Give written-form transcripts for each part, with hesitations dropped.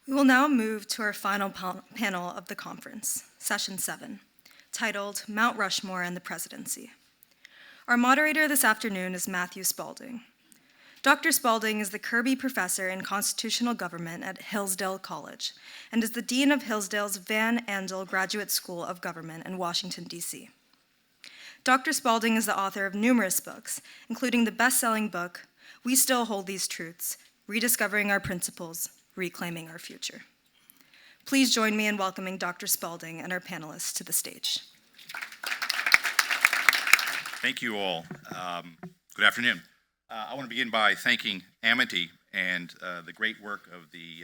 We will now move to our final panel of the conference, Session 7, titled Mount Rushmore and the Presidency. Our moderator this afternoon is Matthew Spalding. Dr. Spalding is the Kirby Professor in Constitutional Government at Hillsdale College and is the Dean of Hillsdale's Van Andel Graduate School of Government in Washington, D.C. Dr. Spalding is the author of numerous books, including the best-selling book, We Still Hold These Truths, Rediscovering Our Principles, Reclaiming Our Future. Please join me in welcoming Dr. Spalding and our panelists to the stage. Thank you all. Good afternoon. I want to begin by thanking Amity and the great work of the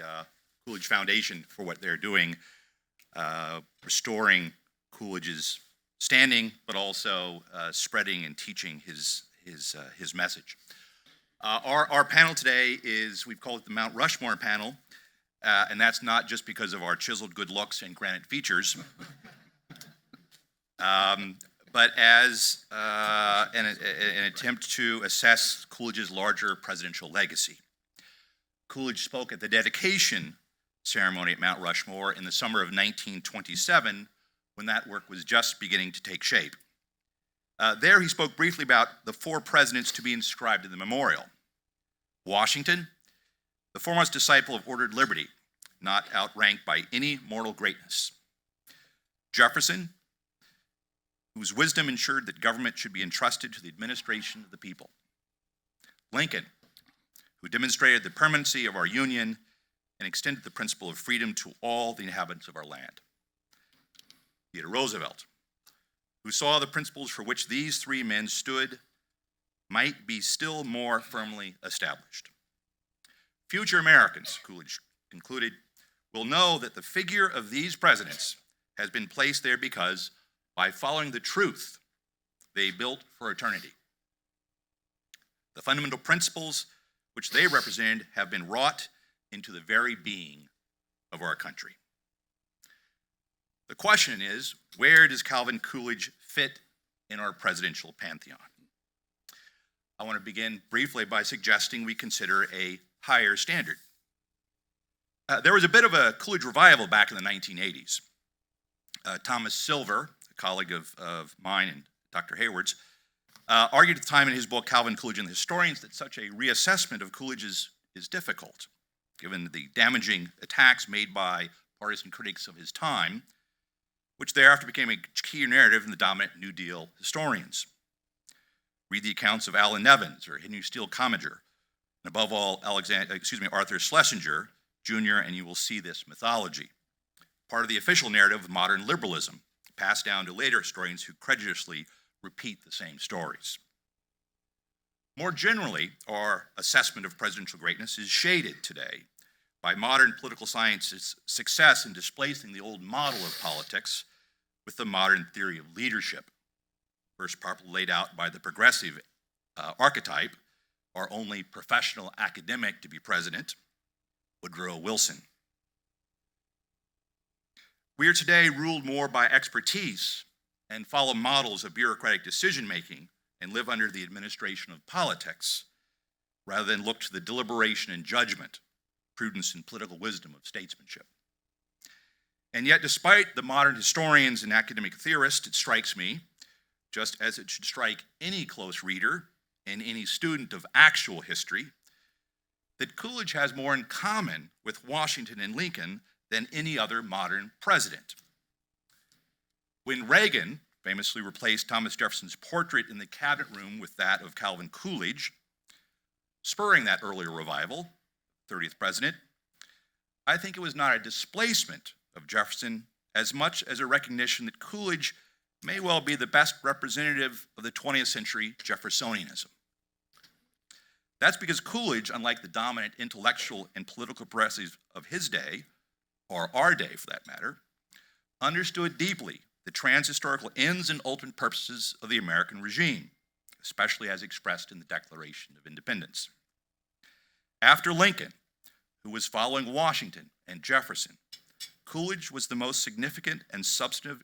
Coolidge Foundation for what they're doing, restoring Coolidge's standing, but also spreading and teaching his message. Our panel today is, we've called it the Mount Rushmore panel, and that's not just because of our chiseled good looks and granite features, but as an attempt to assess Coolidge's larger presidential legacy. Coolidge spoke at the dedication ceremony at Mount Rushmore in the summer of 1927, when that work was just beginning to take shape. There he spoke briefly about the four presidents to be inscribed in the memorial. Washington, the foremost disciple of ordered liberty, not outranked by any mortal greatness. Jefferson, whose wisdom ensured that government should be entrusted to the administration of the people. Lincoln, who demonstrated the permanency of our Union and extended the principle of freedom to all the inhabitants of our land. Theodore Roosevelt, who saw the principles for which these three men stood might be still more firmly established. Future Americans, Coolidge concluded, will know that the figure of these presidents has been placed there because, by following the truth, they built for eternity. The fundamental principles which they represented have been wrought into the very being of our country. The question is, where does Calvin Coolidge fit in our presidential pantheon? I want to begin briefly by suggesting we consider a higher standard. There was a bit of a Coolidge revival back in the 1980s. Thomas Silver, a colleague of mine and Dr. Hayward's, argued at the time in his book, Calvin Coolidge and the Historians, that such a reassessment of Coolidge is difficult, given the damaging attacks made by partisan critics of his time, which thereafter became a key narrative in the dominant New Deal historians. Read the accounts of Allen Nevins or Henry Steele Commager, and above all, Arthur Schlesinger Jr., and you will see this mythology. Part of the official narrative of modern liberalism, passed down to later historians who credulously repeat the same stories. More generally, our assessment of presidential greatness is shaded today by modern political science's success in displacing the old model of politics with the modern theory of leadership, first properly laid out by the progressive archetype, our only professional academic to be president, Woodrow Wilson. We are today ruled more by expertise and follow models of bureaucratic decision-making and live under the administration of politics, rather than look to the deliberation and judgment, prudence and political wisdom of statesmanship. And yet, despite the modern historians and academic theorists, it strikes me, just as it should strike any close reader and any student of actual history, that Coolidge has more in common with Washington and Lincoln than any other modern president. When Reagan famously replaced Thomas Jefferson's portrait in the cabinet room with that of Calvin Coolidge, spurring that earlier revival, 30th president, I think it was not a displacement of Jefferson as much as a recognition that Coolidge may well be the best representative of the 20th century Jeffersonianism. That's because Coolidge, unlike the dominant intellectual and political progressives of his day, or our day for that matter, understood deeply the transhistorical ends and ultimate purposes of the American regime, especially as expressed in the Declaration of Independence. After Lincoln, who was following Washington and Jefferson, Coolidge was the most significant and substantive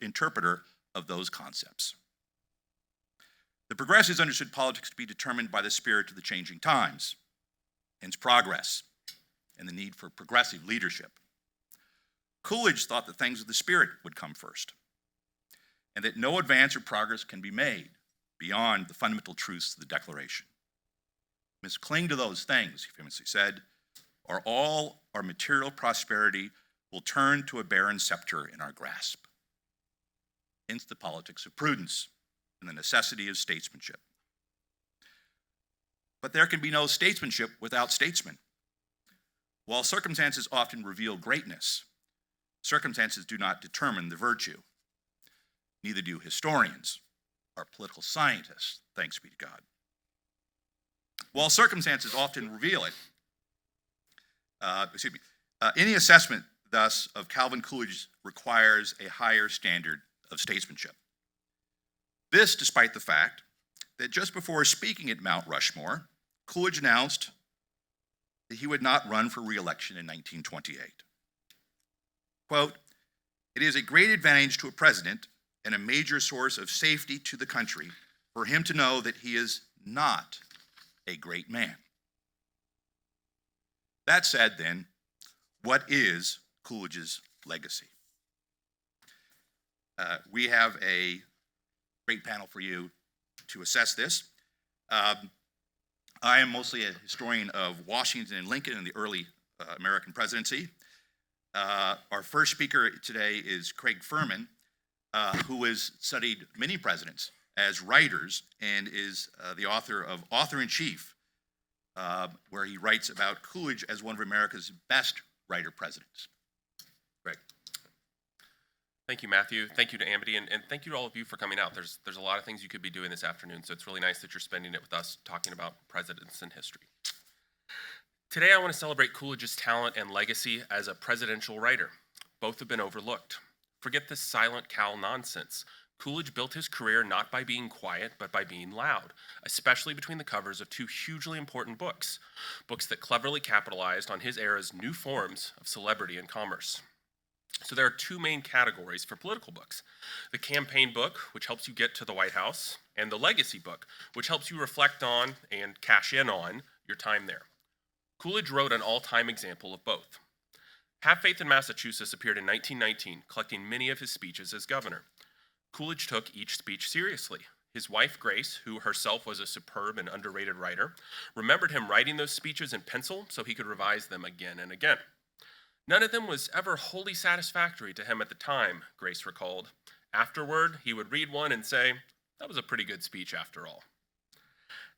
interpreter of those concepts. The progressives understood politics to be determined by the spirit of the changing times, hence progress, and the need for progressive leadership. Coolidge thought that things of the spirit would come first, and that no advance or progress can be made beyond the fundamental truths of the Declaration. We must cling to those things, he famously said, or all our material prosperity will turn to a barren scepter in our grasp. Hence the politics of prudence and the necessity of statesmanship. But there can be no statesmanship without statesmen. While circumstances often reveal greatness, circumstances do not determine the virtue. Neither do historians or political scientists, thanks be to God. While circumstances often reveal it, any assessment, thus, of Calvin Coolidge requires a higher standard of statesmanship. This, despite the fact that just before speaking at Mount Rushmore, Coolidge announced that he would not run for re-election in 1928. Quote, "It is a great advantage to a president and a major source of safety to the country for him to know that he is not a great man." That said, then, what is Coolidge's legacy? We have a great panel for you to assess this. I am mostly a historian of Washington and Lincoln and the early American presidency. Our first speaker today is Craig Furman, who has studied many presidents as writers and is the author of Author-in-Chief, where he writes about Coolidge as one of America's best writer-presidents. Craig. Thank you, Matthew. Thank you to Amity, and thank you to all of you for coming out. There's a lot of things you could be doing this afternoon, so it's really nice that you're spending it with us talking about presidents and history. Today, I want to celebrate Coolidge's talent and legacy as a presidential writer. Both have been overlooked. Forget this silent Cal nonsense. Coolidge built his career not by being quiet, but by being loud, especially between the covers of two hugely important books that cleverly capitalized on his era's new forms of celebrity and commerce. So there are two main categories for political books: the campaign book, which helps you get to the White House, and the legacy book, which helps you reflect on and cash in on your time there. Coolidge wrote an all-time example of both. Have Faith in Massachusetts appeared in 1919, collecting many of his speeches as governor. Coolidge took each speech seriously. His wife, Grace, who herself was a superb and underrated writer, remembered him writing those speeches in pencil so he could revise them again and again. None of them was ever wholly satisfactory to him at the time, Grace recalled. Afterward, he would read one and say, "That was a pretty good speech after all."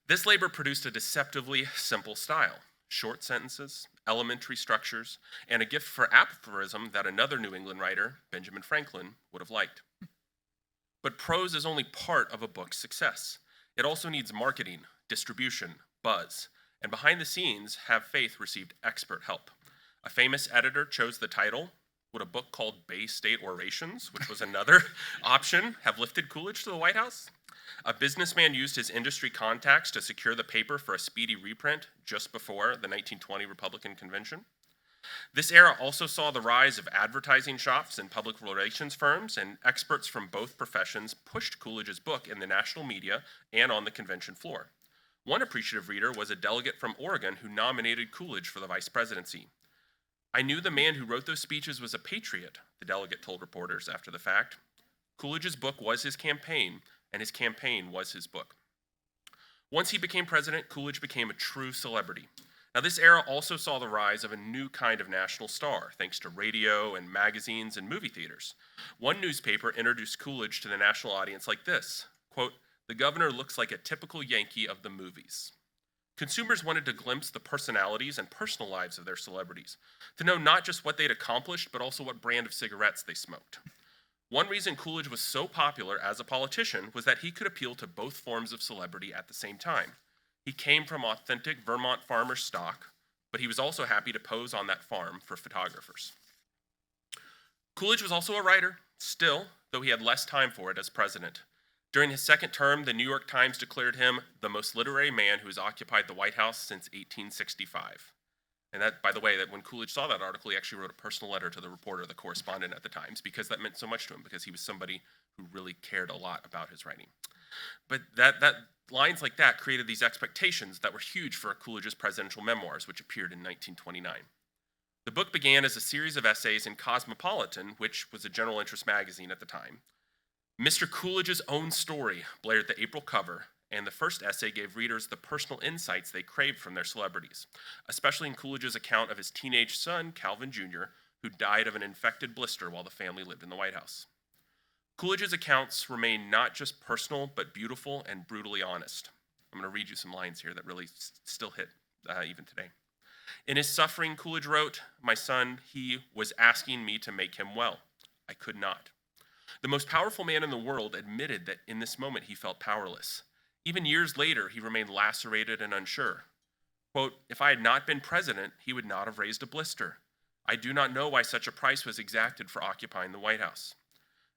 This labor produced a deceptively simple style: short sentences, elementary structures, and a gift for aphorism that another New England writer, Benjamin Franklin, would have liked. But prose is only part of a book's success. It also needs marketing, distribution, buzz, and behind the scenes, Have Faith received expert help. A famous editor chose the title. Would a book called Bay State Orations, which was another option, have lifted Coolidge to the White House? A businessman used his industry contacts to secure the paper for a speedy reprint just before the 1920 Republican Convention. This era also saw the rise of advertising shops and public relations firms, and experts from both professions pushed Coolidge's book in the national media and on the convention floor. One appreciative reader was a delegate from Oregon who nominated Coolidge for the vice presidency. "I knew the man who wrote those speeches was a patriot," the delegate told reporters after the fact. Coolidge's book was his campaign, and his campaign was his book. Once he became president, Coolidge became a true celebrity. Now, this era also saw the rise of a new kind of national star, thanks to radio and magazines and movie theaters. One newspaper introduced Coolidge to the national audience like this, quote, "The governor looks like a typical Yankee of the movies." Consumers wanted to glimpse the personalities and personal lives of their celebrities, to know not just what they'd accomplished, but also what brand of cigarettes they smoked. One reason Coolidge was so popular as a politician was that he could appeal to both forms of celebrity at the same time. He came from authentic Vermont farmer stock, but he was also happy to pose on that farm for photographers. Coolidge was also a writer, still, though he had less time for it as president. During his second term, the New York Times declared him the most literary man who has occupied the White House since 1865. And that, by the way, that when Coolidge saw that article, he actually wrote a personal letter to the reporter, the correspondent at the Times, because that meant so much to him, because he was somebody who really cared a lot about his writing. But that lines like that created these expectations that were huge for Coolidge's presidential memoirs, which appeared in 1929. The book began as a series of essays in Cosmopolitan, which was a general interest magazine at the time. Mr. Coolidge's own story blared the April cover, and the first essay gave readers the personal insights they craved from their celebrities, especially in Coolidge's account of his teenage son, Calvin Jr., who died of an infected blister while the family lived in the White House. Coolidge's accounts remain not just personal, but beautiful and brutally honest. I'm going to read you some lines here that really still hit even today. In his suffering, Coolidge wrote, "My son, he was asking me to make him well. I could not." The most powerful man in the world admitted that in this moment he felt powerless. Even years later, he remained lacerated and unsure. Quote, "If I had not been president, he would not have raised a blister. I do not know why such a price was exacted for occupying the White House."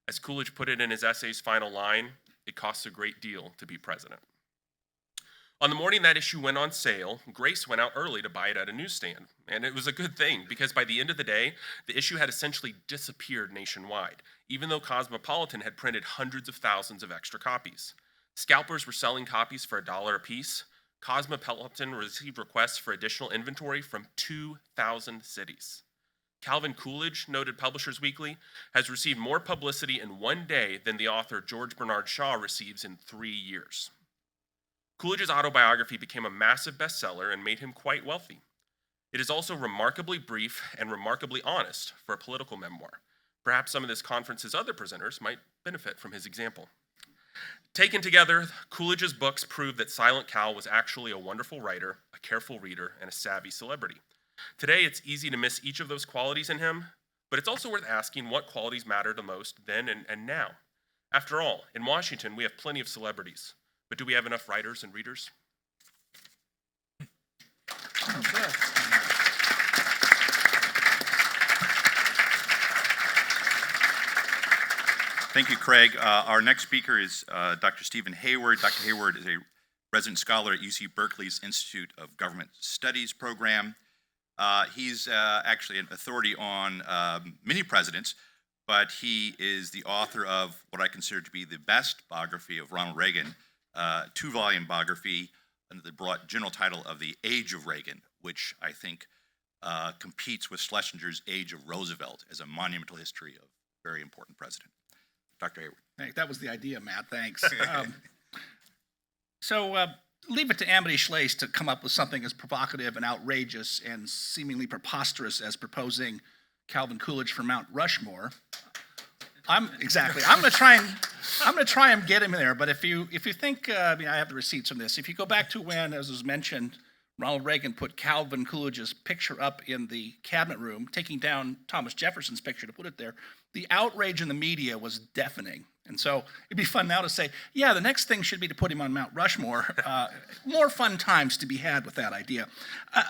As Coolidge put it in his essay's final line, "It costs a great deal to be president." On the morning that issue went on sale, Grace went out early to buy it at a newsstand. And it was a good thing, because by the end of the day, the issue had essentially disappeared nationwide, even though Cosmopolitan had printed hundreds of thousands of extra copies. Scalpers were selling copies for $1 a piece. Cosmopolitan received requests for additional inventory from 2,000 cities. Calvin Coolidge, noted Publishers Weekly, has received more publicity in one day than the author George Bernard Shaw receives in 3 years. Coolidge's autobiography became a massive bestseller and made him quite wealthy. It is also remarkably brief and remarkably honest for a political memoir. Perhaps some of this conference's other presenters might benefit from his example. Taken together, Coolidge's books prove that Silent Cal was actually a wonderful writer, a careful reader, and a savvy celebrity. Today, it's easy to miss each of those qualities in him, but it's also worth asking what qualities matter the most then and now. After all, in Washington, we have plenty of celebrities, but do we have enough writers and readers? Thank you, Craig. Our next speaker is Dr. Stephen Hayward. Dr. Hayward is a resident scholar at UC Berkeley's Institute of Government Studies program. He's actually an authority on many presidents, but he is the author of what I consider to be the best biography of Ronald Reagan, 2-volume biography under the broad general title of The Age of Reagan, which I think competes with Schlesinger's Age of Roosevelt as a monumental history of a very important president. Dr. Hayward. Hey, that was the idea, Matt. Thanks. Leave it to Amity Schlace to come up with something as provocative and outrageous and seemingly preposterous as proposing Calvin Coolidge for Mount Rushmore. I'm going to try and get him there. But if you think, I have the receipts from this. If you go back to when, as was mentioned, Ronald Reagan put Calvin Coolidge's picture up in the cabinet room, taking down Thomas Jefferson's picture to put it there, the outrage in the media was deafening. And so it'd be fun now to say, yeah, the next thing should be to put him on Mount Rushmore. More fun times to be had with that idea.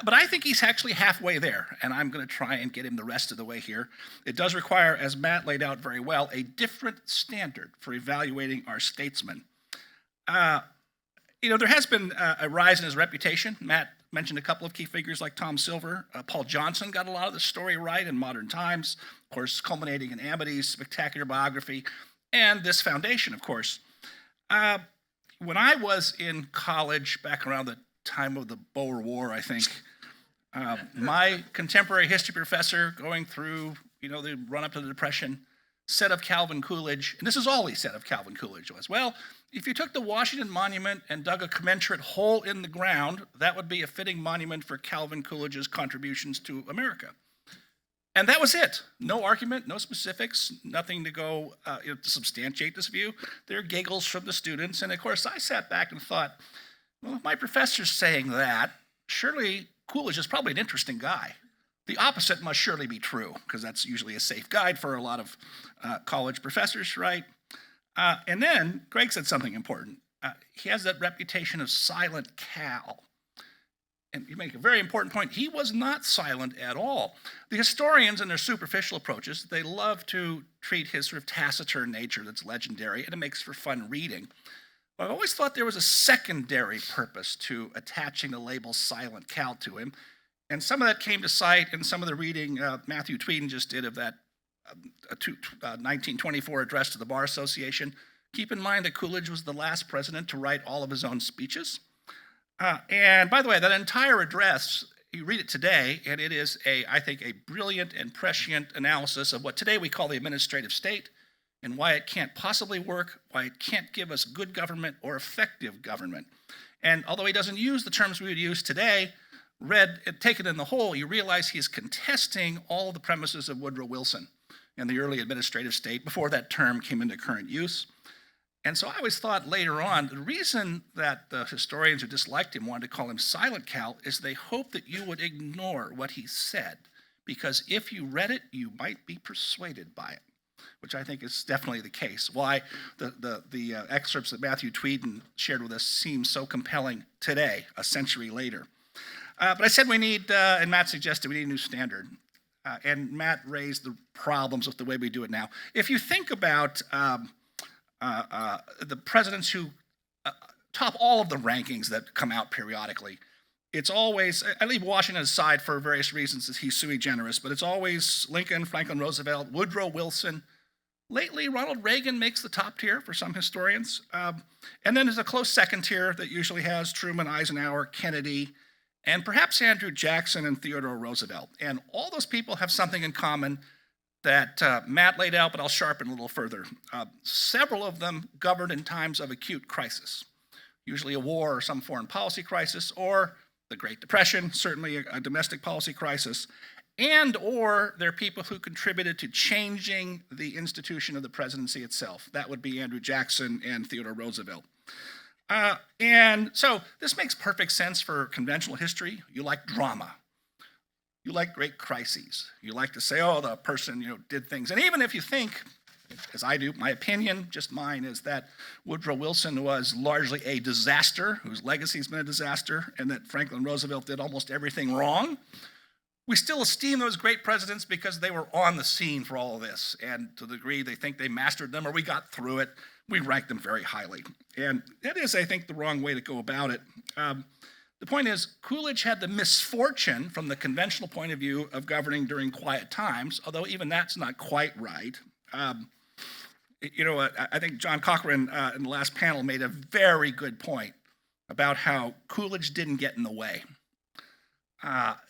But I think he's actually halfway there, and I'm going to try and get him the rest of the way here. It does require, as Matt laid out very well, a different standard for evaluating our statesmen. There has been a rise in his reputation. Matt mentioned a couple of key figures like Tom Silver. Paul Johnson got a lot of the story right in Modern Times, of course, culminating in Amity's spectacular biography, and this foundation, of course. When I was in college, back around the time of the Boer War, I think, my contemporary history professor, going through, the run-up to the Depression, said of Calvin Coolidge, and this is all he said of Calvin Coolidge, was, well, if you took the Washington Monument and dug a commensurate hole in the ground, that would be a fitting monument for Calvin Coolidge's contributions to America. And that was it. No argument, no specifics, nothing to go to substantiate this view. There are giggles from the students. And of course, I sat back and thought, well, if my professor's saying that, surely Coolidge is probably an interesting guy. The opposite must surely be true, because that's usually a safe guide for a lot of college professors, right? And then Greg said something important. He has that reputation of silent Cal. And you make a very important point. He was not silent at all. The historians, in their superficial approaches, they love to treat his sort of taciturn nature that's legendary, and it makes for fun reading. But I've always thought there was a secondary purpose to attaching the label Silent Cal to him. And some of that came to sight in some of the reading Matthew Tweeden just did of that 1924 address to the Bar Association. Keep in mind that Coolidge was the last president to write all of his own speeches. And by the way, that entire address you read it today, and it is I think, a brilliant and prescient analysis of what today we call the administrative state and why it can't possibly work, why it can't give us good government or effective government. And although he doesn't use the terms we would use today, read and taken in the whole, you realize he's contesting all the premises of Woodrow Wilson and the early administrative state before that term came into current use. And so I always thought later on, the reason that the historians who disliked him wanted to call him Silent Cal is they hoped that you would ignore what he said, because if you read it, you might be persuaded by it, which I think is definitely the case. Why the excerpts that Matthew Tweeden shared with us seem so compelling today, a century later. But I said we need, and Matt suggested we need a new standard. And Matt raised the problems with the way we do it now. If you think about the presidents who top all of the rankings that come out periodically, it's always, I leave Washington aside for various reasons, as he's sui generis, but it's always Lincoln, Franklin Roosevelt, Woodrow Wilson. Lately, Ronald Reagan makes the top tier for some historians. And then there's a close second tier that usually has Truman, Eisenhower, Kennedy, and perhaps Andrew Jackson and Theodore Roosevelt. And all those people have something in common that Matt laid out, but I'll sharpen a little further. Several of them governed in times of acute crisis, usually a war or some foreign policy crisis, or the Great Depression, certainly a domestic policy crisis, and or they're people who contributed to changing the institution of the presidency itself. That would be Andrew Jackson and Theodore Roosevelt. And so this makes perfect sense for conventional history. You like drama. You like great crises. You like to say, oh, the person, did things. And even if you think, as I do, my opinion, just mine, is that Woodrow Wilson was largely a disaster, whose legacy has been a disaster, and that Franklin Roosevelt did almost everything wrong, we still esteem those great presidents because they were on the scene for all of this. And to the degree they think they mastered them or we got through it, we rank them very highly. And that is, I think, the wrong way to go about it. The point is, Coolidge had the misfortune, from the conventional point of view, of governing during quiet times, although even that's not quite right. I think John Cochran in the last panel made a very good point about how Coolidge didn't get in the way.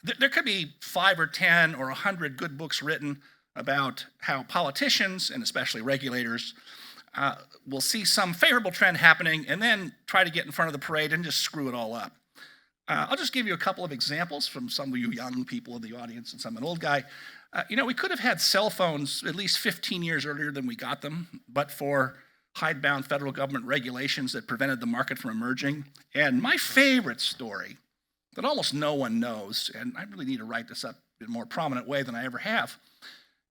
There could be 5 or 10 or 100 good books written about how politicians, and especially regulators, will see some favorable trend happening and then try to get in front of the parade and just screw it all up. I'll just give you a couple of examples from some of you young people in the audience, and some an old guy. We could have had cell phones at least 15 years earlier than we got them, but for hidebound federal government regulations that prevented the market from emerging. And my favorite story that almost no one knows, and I really need to write this up in a more prominent way than I ever have.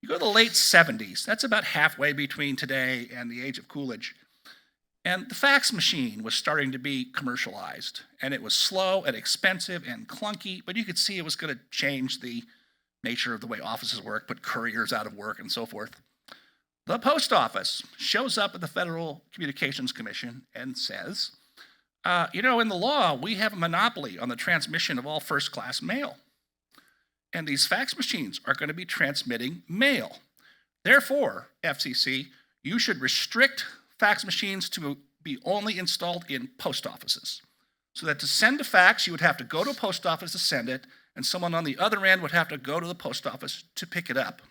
You go to the late 70s, that's about halfway between today and the age of Coolidge. And the fax machine was starting to be commercialized, and it was slow and expensive and clunky, but you could see it was going to change the nature of the way offices work, put couriers out of work, and so forth. The post office shows up at the Federal Communications Commission and says, in the law, we have a monopoly on the transmission of all first-class mail. And these fax machines are going to be transmitting mail. Therefore, FCC, you should restrict fax machines to be only installed in post offices, so that to send a fax, you would have to go to a post office to send it, and someone on the other end would have to go to the post office to pick it up.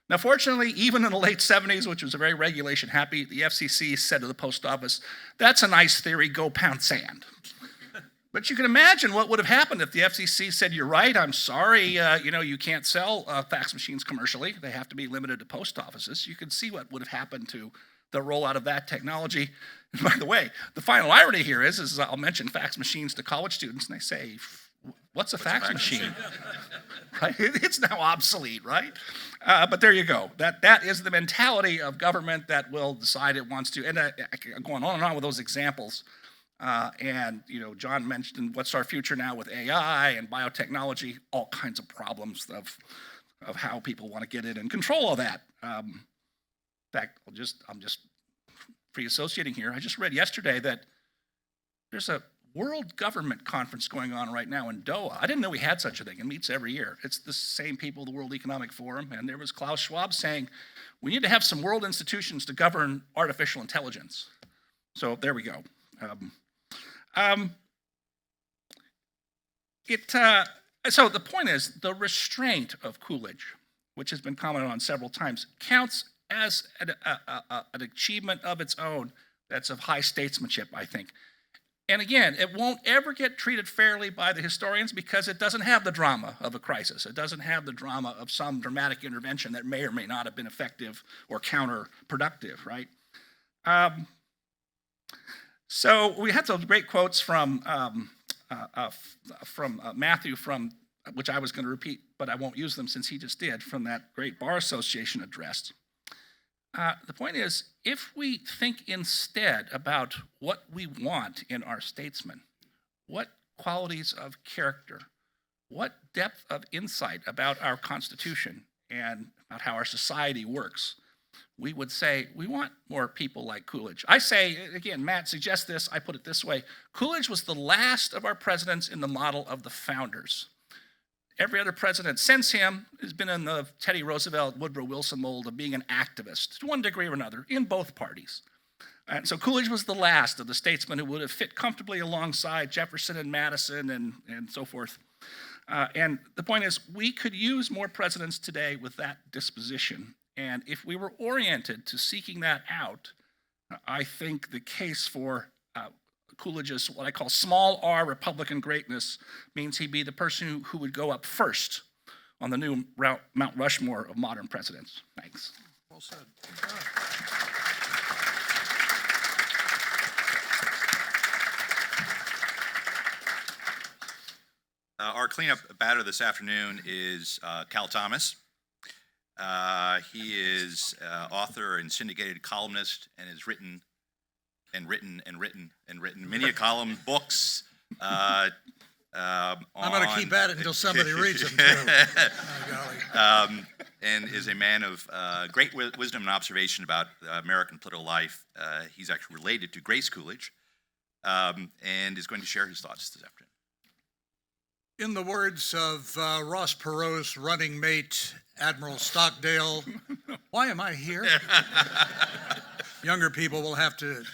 Now, fortunately, even in the late 70s, which was very regulation happy, the FCC said to the post office, that's a nice theory, go pound sand. But you can imagine what would have happened if the FCC said, you're right, I'm sorry, you can't sell fax machines commercially. They have to be limited to post offices. You can see what would have happened to the rollout of that technology. And by the way, the final irony here is I'll mention fax machines to college students, and they say, what's a fax machine? Right? It's now obsolete, right? But there you go. That is the mentality of government that will decide it wants to. And going on and on with those examples. John mentioned what's our future now with AI and biotechnology, all kinds of problems of how people want to get in and control all that. In fact, I'm just free associating here. I just read yesterday that there's a World Government Conference going on right now in Doha. I didn't know we had such a thing. It meets every year. It's the same people, the World Economic Forum, and there was Klaus Schwab saying, we need to have some world institutions to govern artificial intelligence. So there we go. So the point is, the restraint of Coolidge, which has been commented on several times, counts as an achievement of its own that's of high statesmanship, I think. And again, it won't ever get treated fairly by the historians because it doesn't have the drama of a crisis. It doesn't have the drama of some dramatic intervention that may or may not have been effective or counterproductive, right? So we had some great quotes from Matthew, which I was going to repeat, but I won't use them since he just did, from that great Bar Association address. The point is, if we think instead about what we want in our statesmen, what qualities of character, what depth of insight about our Constitution and about how our society works, we would say we want more people like Coolidge. I say, again, Matt suggests this, I put it this way: Coolidge was the last of our presidents in the model of the founders. Every other president since him has been in the Teddy Roosevelt, Woodrow Wilson mold of being an activist to one degree or another in both parties. And so Coolidge was the last of the statesmen who would have fit comfortably alongside Jefferson and Madison and so forth. And the point is, we could use more presidents today with that disposition. And if we were oriented to seeking that out, I think the case for Coolidge's, what I call small r Republican greatness, means he'd be the person who would go up first on the new Mount Rushmore of modern presidents. Thanks. Well said. Our cleanup batter this afternoon is Cal Thomas. He is author and syndicated columnist and has written many a column, books. I'm going to keep at it until somebody reads them too. Oh, golly. And is a man of great wisdom and observation about American political life. He's actually related to Grace Coolidge, and is going to share his thoughts this afternoon. In the words of Ross Perot's running mate, Admiral Stockdale, why am I here? Younger people will have to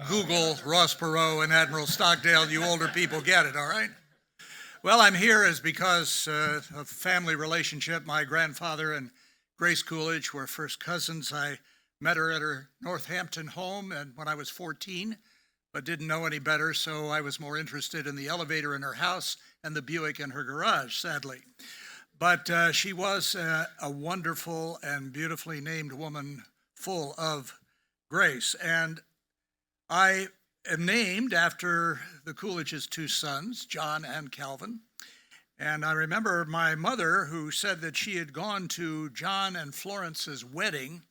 Google Ross Perot and Admiral Stockdale. You older people get it, all right? Well, I'm here because of family relationship. My grandfather and Grace Coolidge were first cousins. I met her at her Northampton home and when I was 14, but didn't know any better, so I was more interested in the elevator in her house and the Buick in her garage, sadly. But she was a wonderful and beautifully named woman, full of grace. And I am named after the Coolidge's two sons, John and Calvin. And I remember my mother, who said that she had gone to John and Florence's wedding.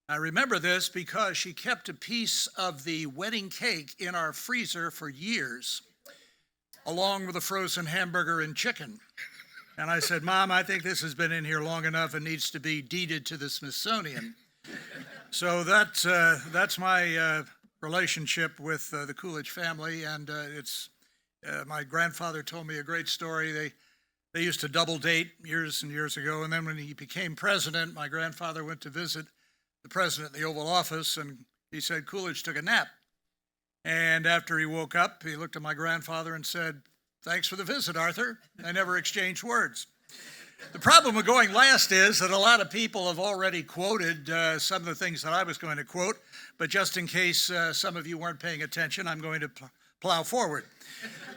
I remember this because she kept a piece of the wedding cake in our freezer for years, along with a frozen hamburger and chicken. And I said, Mom, I think this has been in here long enough and needs to be deeded to the Smithsonian. So that's my relationship with the Coolidge family, and it's my grandfather told me a great story. They used to double date years and years ago, and then when he became president, my grandfather went to visit the president in the Oval Office, and he said Coolidge took a nap. And after he woke up, he looked at my grandfather and said, "Thanks for the visit, Arthur." They never exchanged words. The problem with going last is that a lot of people have already quoted some of the things that I was going to quote, but just in case some of you weren't paying attention, I'm going to plow forward.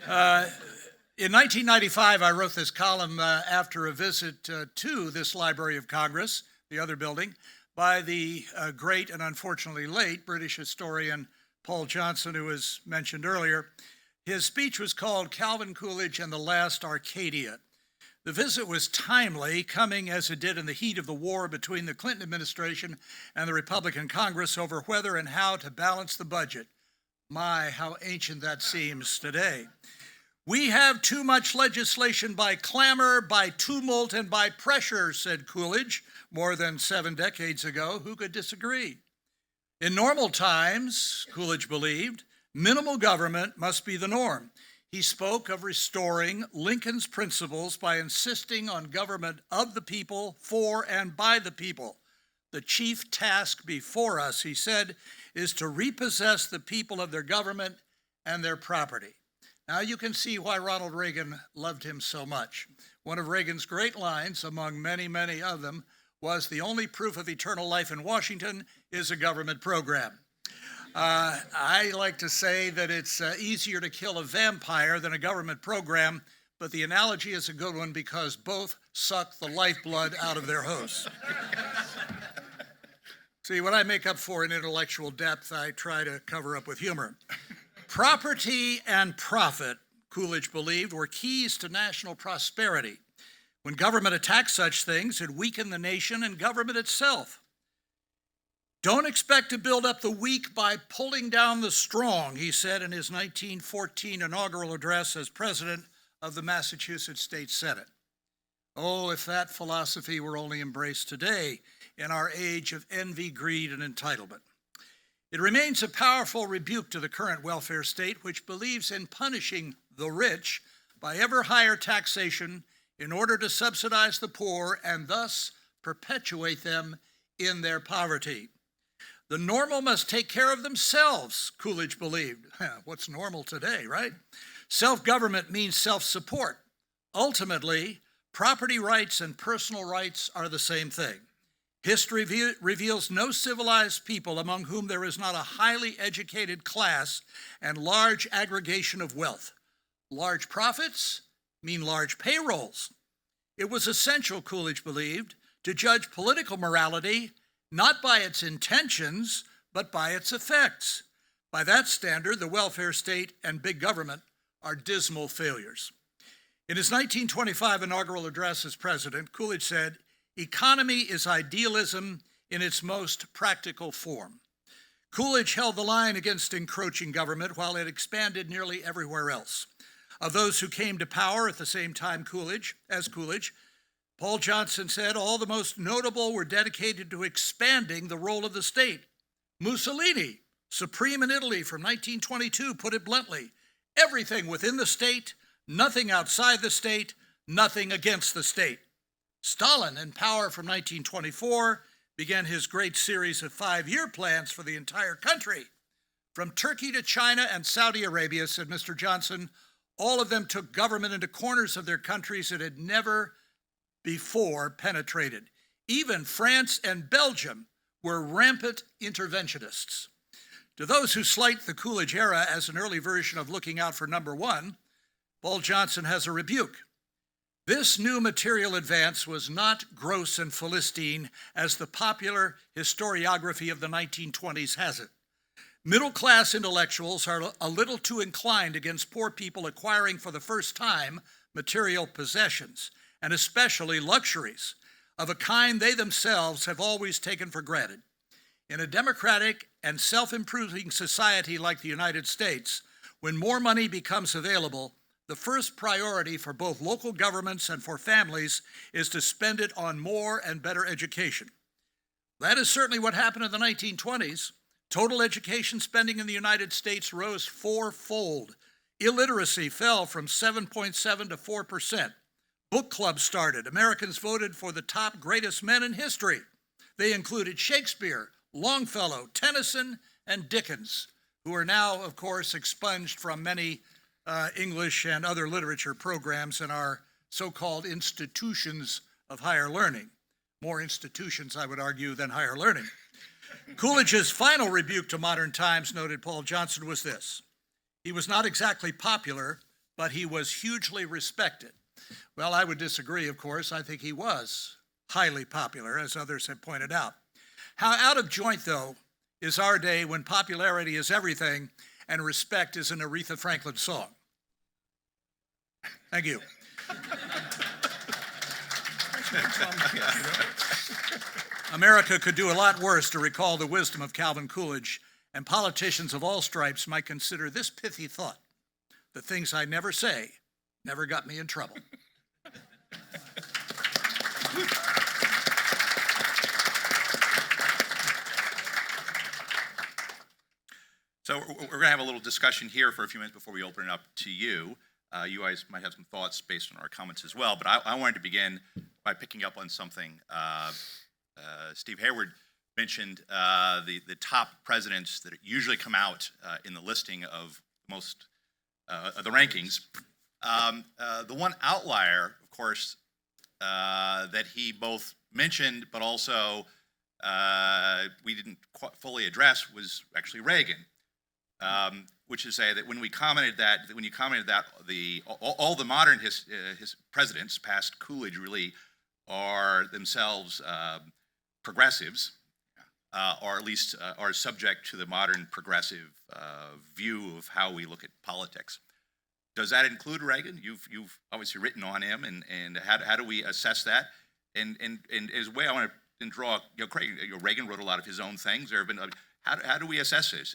In 1995, I wrote this column after a visit to this Library of Congress, the other building, by the great and unfortunately late British historian Paul Johnson, who was mentioned earlier. His speech was called Calvin Coolidge and the Last Arcadia. The visit was timely, coming as it did in the heat of the war between the Clinton administration and the Republican Congress over whether and how to balance the budget. My, how ancient that seems today. "We have too much legislation by clamor, by tumult, and by pressure," said Coolidge more than 7 decades ago. Who could disagree? In normal times, Coolidge believed, minimal government must be the norm. He spoke of restoring Lincoln's principles by insisting on government of the people, for and by the people. "The chief task before us," he said, "is to repossess the people of their government and their property." Now you can see why Ronald Reagan loved him so much. One of Reagan's great lines, among many, many of them, was the only proof of eternal life in Washington is a government program. I like to say that it's easier to kill a vampire than a government program, but the analogy is a good one because both suck the lifeblood out of their hosts. See, what I make up for in intellectual depth, I try to cover up with humor. Property and profit, Coolidge believed, were keys to national prosperity. When government attacked such things, it weakened the nation and government itself. Don't expect to build up the weak by pulling down the strong, he said in his 1914 inaugural address as president of the Massachusetts State Senate. Oh, if that philosophy were only embraced today in our age of envy, greed, and entitlement. It remains a powerful rebuke to the current welfare state, which believes in punishing the rich by ever higher taxation in order to subsidize the poor and thus perpetuate them in their poverty. The normal must take care of themselves, Coolidge believed. What's normal today, right? Self-government means self-support. Ultimately, property rights and personal rights are the same thing. History reveals no civilized people among whom there is not a highly educated class and large aggregation of wealth. Large profits mean large payrolls. It was essential, Coolidge believed, to judge political morality not by its intentions, but by its effects. By that standard, the welfare state and big government are dismal failures. In his 1925 inaugural address as president, Coolidge said, "Economy is idealism in its most practical form." Coolidge held the line against encroaching government while it expanded nearly everywhere else. Of those who came to power at the same time as Coolidge, Paul Johnson said all the most notable were dedicated to expanding the role of the state. Mussolini, supreme in Italy from 1922, put it bluntly, everything within the state, nothing outside the state, nothing against the state. Stalin, in power from 1924, began his great series of 5-year plans for the entire country. From Turkey to China and Saudi Arabia, said Mr. Johnson, all of them took government into corners of their countries it had never before penetrated. Even France and Belgium were rampant interventionists. To those who slight the Coolidge era as an early version of looking out for number one, Paul Johnson has a rebuke. This new material advance was not gross and Philistine as the popular historiography of the 1920s has it. Middle-class intellectuals are a little too inclined against poor people acquiring for the first time material possessions, and especially luxuries, of a kind they themselves have always taken for granted. In a democratic and self-improving society like the United States, when more money becomes available, the first priority for both local governments and for families is to spend it on more and better education. That is certainly what happened in the 1920s. Total education spending in the United States rose fourfold. Illiteracy fell from 7.7 to 4%. Book clubs started. Americans voted for the top greatest men in history. They included Shakespeare, Longfellow, Tennyson, and Dickens, who are now, of course, expunged from many English and other literature programs in our so-called institutions of higher learning. More institutions, I would argue, than higher learning. Coolidge's final rebuke to modern times, noted Paul Johnson, was this. He was not exactly popular, but he was hugely respected. Well, I would disagree, of course. I think he was highly popular, as others have pointed out. How out of joint, though, is our day when popularity is everything and respect is an Aretha Franklin song. Thank you. America could do a lot worse to recall the wisdom of Calvin Coolidge, and politicians of all stripes might consider this pithy thought: the things I never say never got me in trouble. So we're going to have a little discussion here for a few minutes before we open it up to you. You guys might have some thoughts based on our comments as well, but I wanted to begin by picking up on something Steve Hayward mentioned, the top presidents that usually come out in the listing of most of the rankings. The one outlier, of course, that he both mentioned but also we didn't quite fully address was actually Reagan, which is to say that when you commented that all the modern his presidents, past Coolidge, really are themselves progressives, or at least are subject to the modern progressive view of how we look at politics. Does that include Reagan? You've obviously written on him, and how do we assess that? And as a way, I want to draw. Craig, Reagan wrote a lot of his own things. There have been. How do we assess this?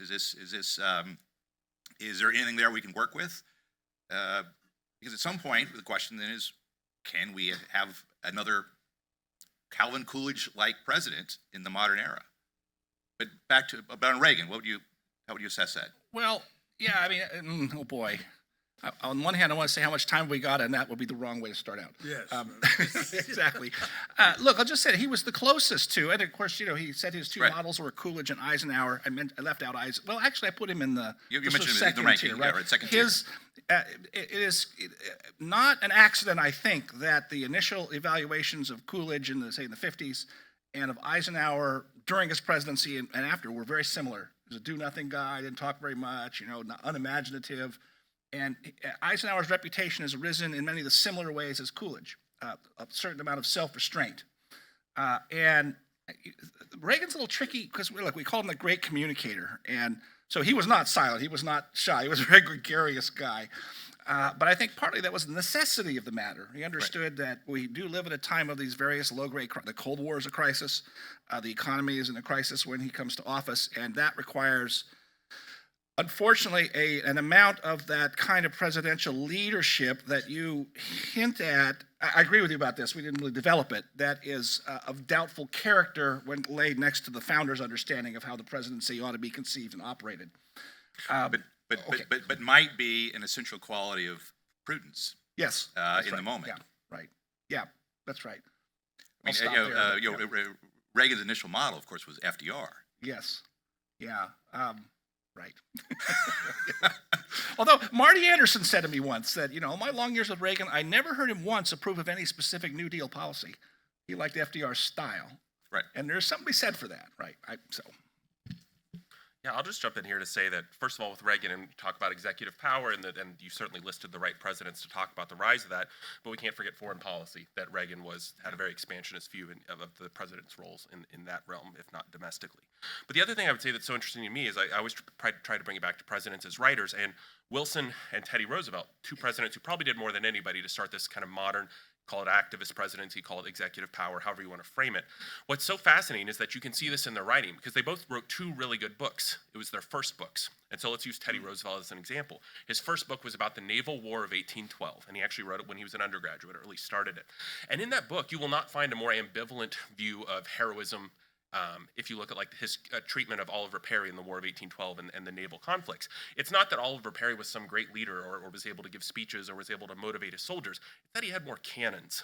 Is there anything there we can work with? Because at some point, the question then is, can we have another Calvin Coolidge-like president in the modern era? But back to about Reagan, how would you assess that? Well, yeah, I mean, oh boy. On one hand, I want to say how much time we got, and that would be the wrong way to start out. Yes. Exactly. Look, I'll just say he was the closest to, and of course, he said his two Right. models were Coolidge and Eisenhower. I left out Eisenhower. Well, actually, I put him in the You the mentioned second the ranking, tier, yeah, right? right, second tier. It is not an accident, I think, that the initial evaluations of Coolidge in the 50s and of Eisenhower during his presidency and after were very similar. He was a do-nothing guy, didn't talk very much, unimaginative. And Eisenhower's reputation has arisen in many of the similar ways as Coolidge, a certain amount of self-restraint. And Reagan's a little tricky because we called him the great communicator. And so he was not silent. He was not shy. He was a very gregarious guy. But I think partly that was the necessity of the matter. He understood that we do live at a time of these various low-grade crises. The Cold War is a crisis. The economy is in a crisis when he comes to office. And that requires, unfortunately, an amount of that kind of presidential leadership that you hint at. I agree with you about this. We didn't really develop it. That is of doubtful character when laid next to the founder's understanding of how the presidency ought to be conceived and operated. But might be an essential quality of prudence. Yes. In the moment. Yeah. Right. Yeah. That's right. I mean, Reagan's initial model, of course, was FDR. Yes. Yeah. Right. Although Marty Anderson said to me once that, my long years with Reagan, I never heard him once approve of any specific New Deal policy. He liked FDR's style. Right. And there's something to be said for that. Right. Yeah, I'll just jump in here to say that, first of all, with Reagan, and talk about executive power, and you certainly listed the right presidents to talk about the rise of that, but we can't forget foreign policy, that Reagan had a very expansionist view of the president's roles in that realm, if not domestically. But the other thing I would say that's so interesting to me is I always try to bring it back to presidents as writers, and Wilson and Teddy Roosevelt, two presidents who probably did more than anybody to start this kind of modern, call it activist presidency, call it executive power, however you want to frame it. What's so fascinating is that you can see this in their writing because they both wrote two really good books. It was their first books. And so let's use Teddy Roosevelt as an example. His first book was about the Naval War of 1812, and he actually wrote it when he was an undergraduate, or at least started it. And in that book, you will not find a more ambivalent view of heroism if you look at his treatment of Oliver Perry in the War of 1812 and the naval conflicts. It's not that Oliver Perry was some great leader or was able to give speeches or was able to motivate his soldiers. It's that he had more cannons.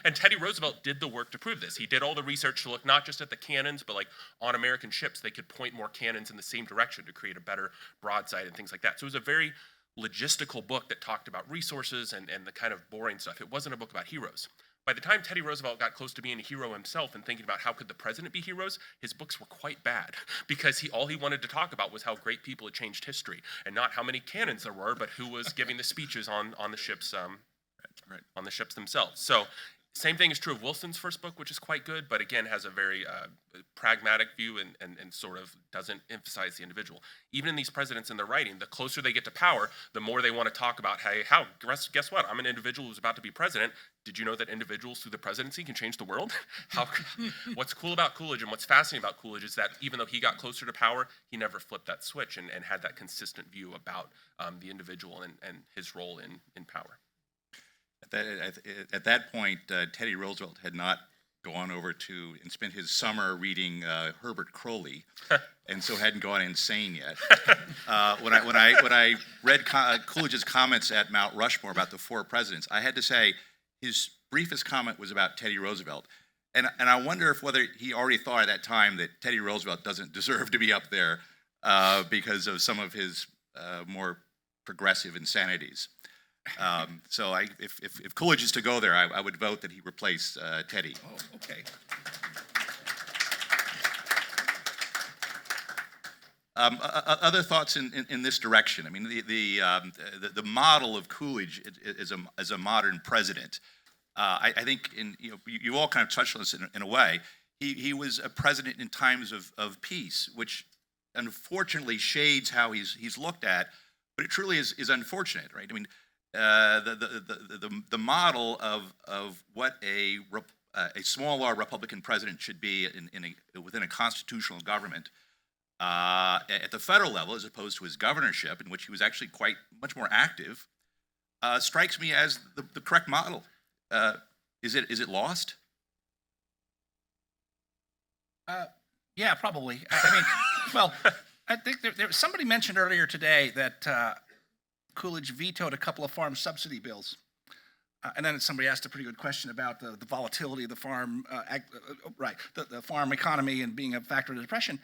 And Teddy Roosevelt did the work to prove this. He did all the research to look not just at the cannons, but on American ships, they could point more cannons in the same direction to create a better broadside and things like that. So it was a very logistical book that talked about resources and the kind of boring stuff. It wasn't a book about heroes. By the time Teddy Roosevelt got close to being a hero himself and thinking about how could the president be heroes, his books were quite bad because all he wanted to talk about was how great people had changed history and not how many cannons there were, but who was giving the speeches on the ships on the ships themselves. So same thing is true of Wilson's first book, which is quite good, but again has a very pragmatic view and sort of doesn't emphasize the individual. Even in these presidents in their writing, the closer they get to power, the more they want to talk about, hey, guess what? I'm an individual who's about to be president. Did you know that individuals through the presidency can change the world? What's cool about Coolidge and what's fascinating about Coolidge is that even though he got closer to power, he never flipped that switch and had that consistent view about the individual and his role in power. At that point, Teddy Roosevelt had not gone over to and spent his summer reading Herbert Crowley, and so hadn't gone insane yet. When I read Coolidge's comments at Mount Rushmore about the four presidents, I had to say his briefest comment was about Teddy Roosevelt, and I wonder whether he already thought at that time that Teddy Roosevelt doesn't deserve to be up there because of some of his more progressive insanities. So if Coolidge is to go there, I would vote that he replace Teddy. Oh, okay. Other thoughts in this direction. I mean, the model of Coolidge as a modern president. I think you all kind of touched on this in a way. He was a president in times of peace, which unfortunately shades how he's looked at, but it truly is unfortunate, right? I mean, the model of what a small R Republican president should be within a constitutional government at the federal level, as opposed to his governorship, in which he was actually much more active, strikes me as the correct model. Is it lost? Yeah, probably. I mean, well, I think somebody mentioned earlier today that Coolidge vetoed a couple of farm subsidy bills. And then somebody asked a pretty good question about the volatility of the farm, the farm economy and being a factor of depression.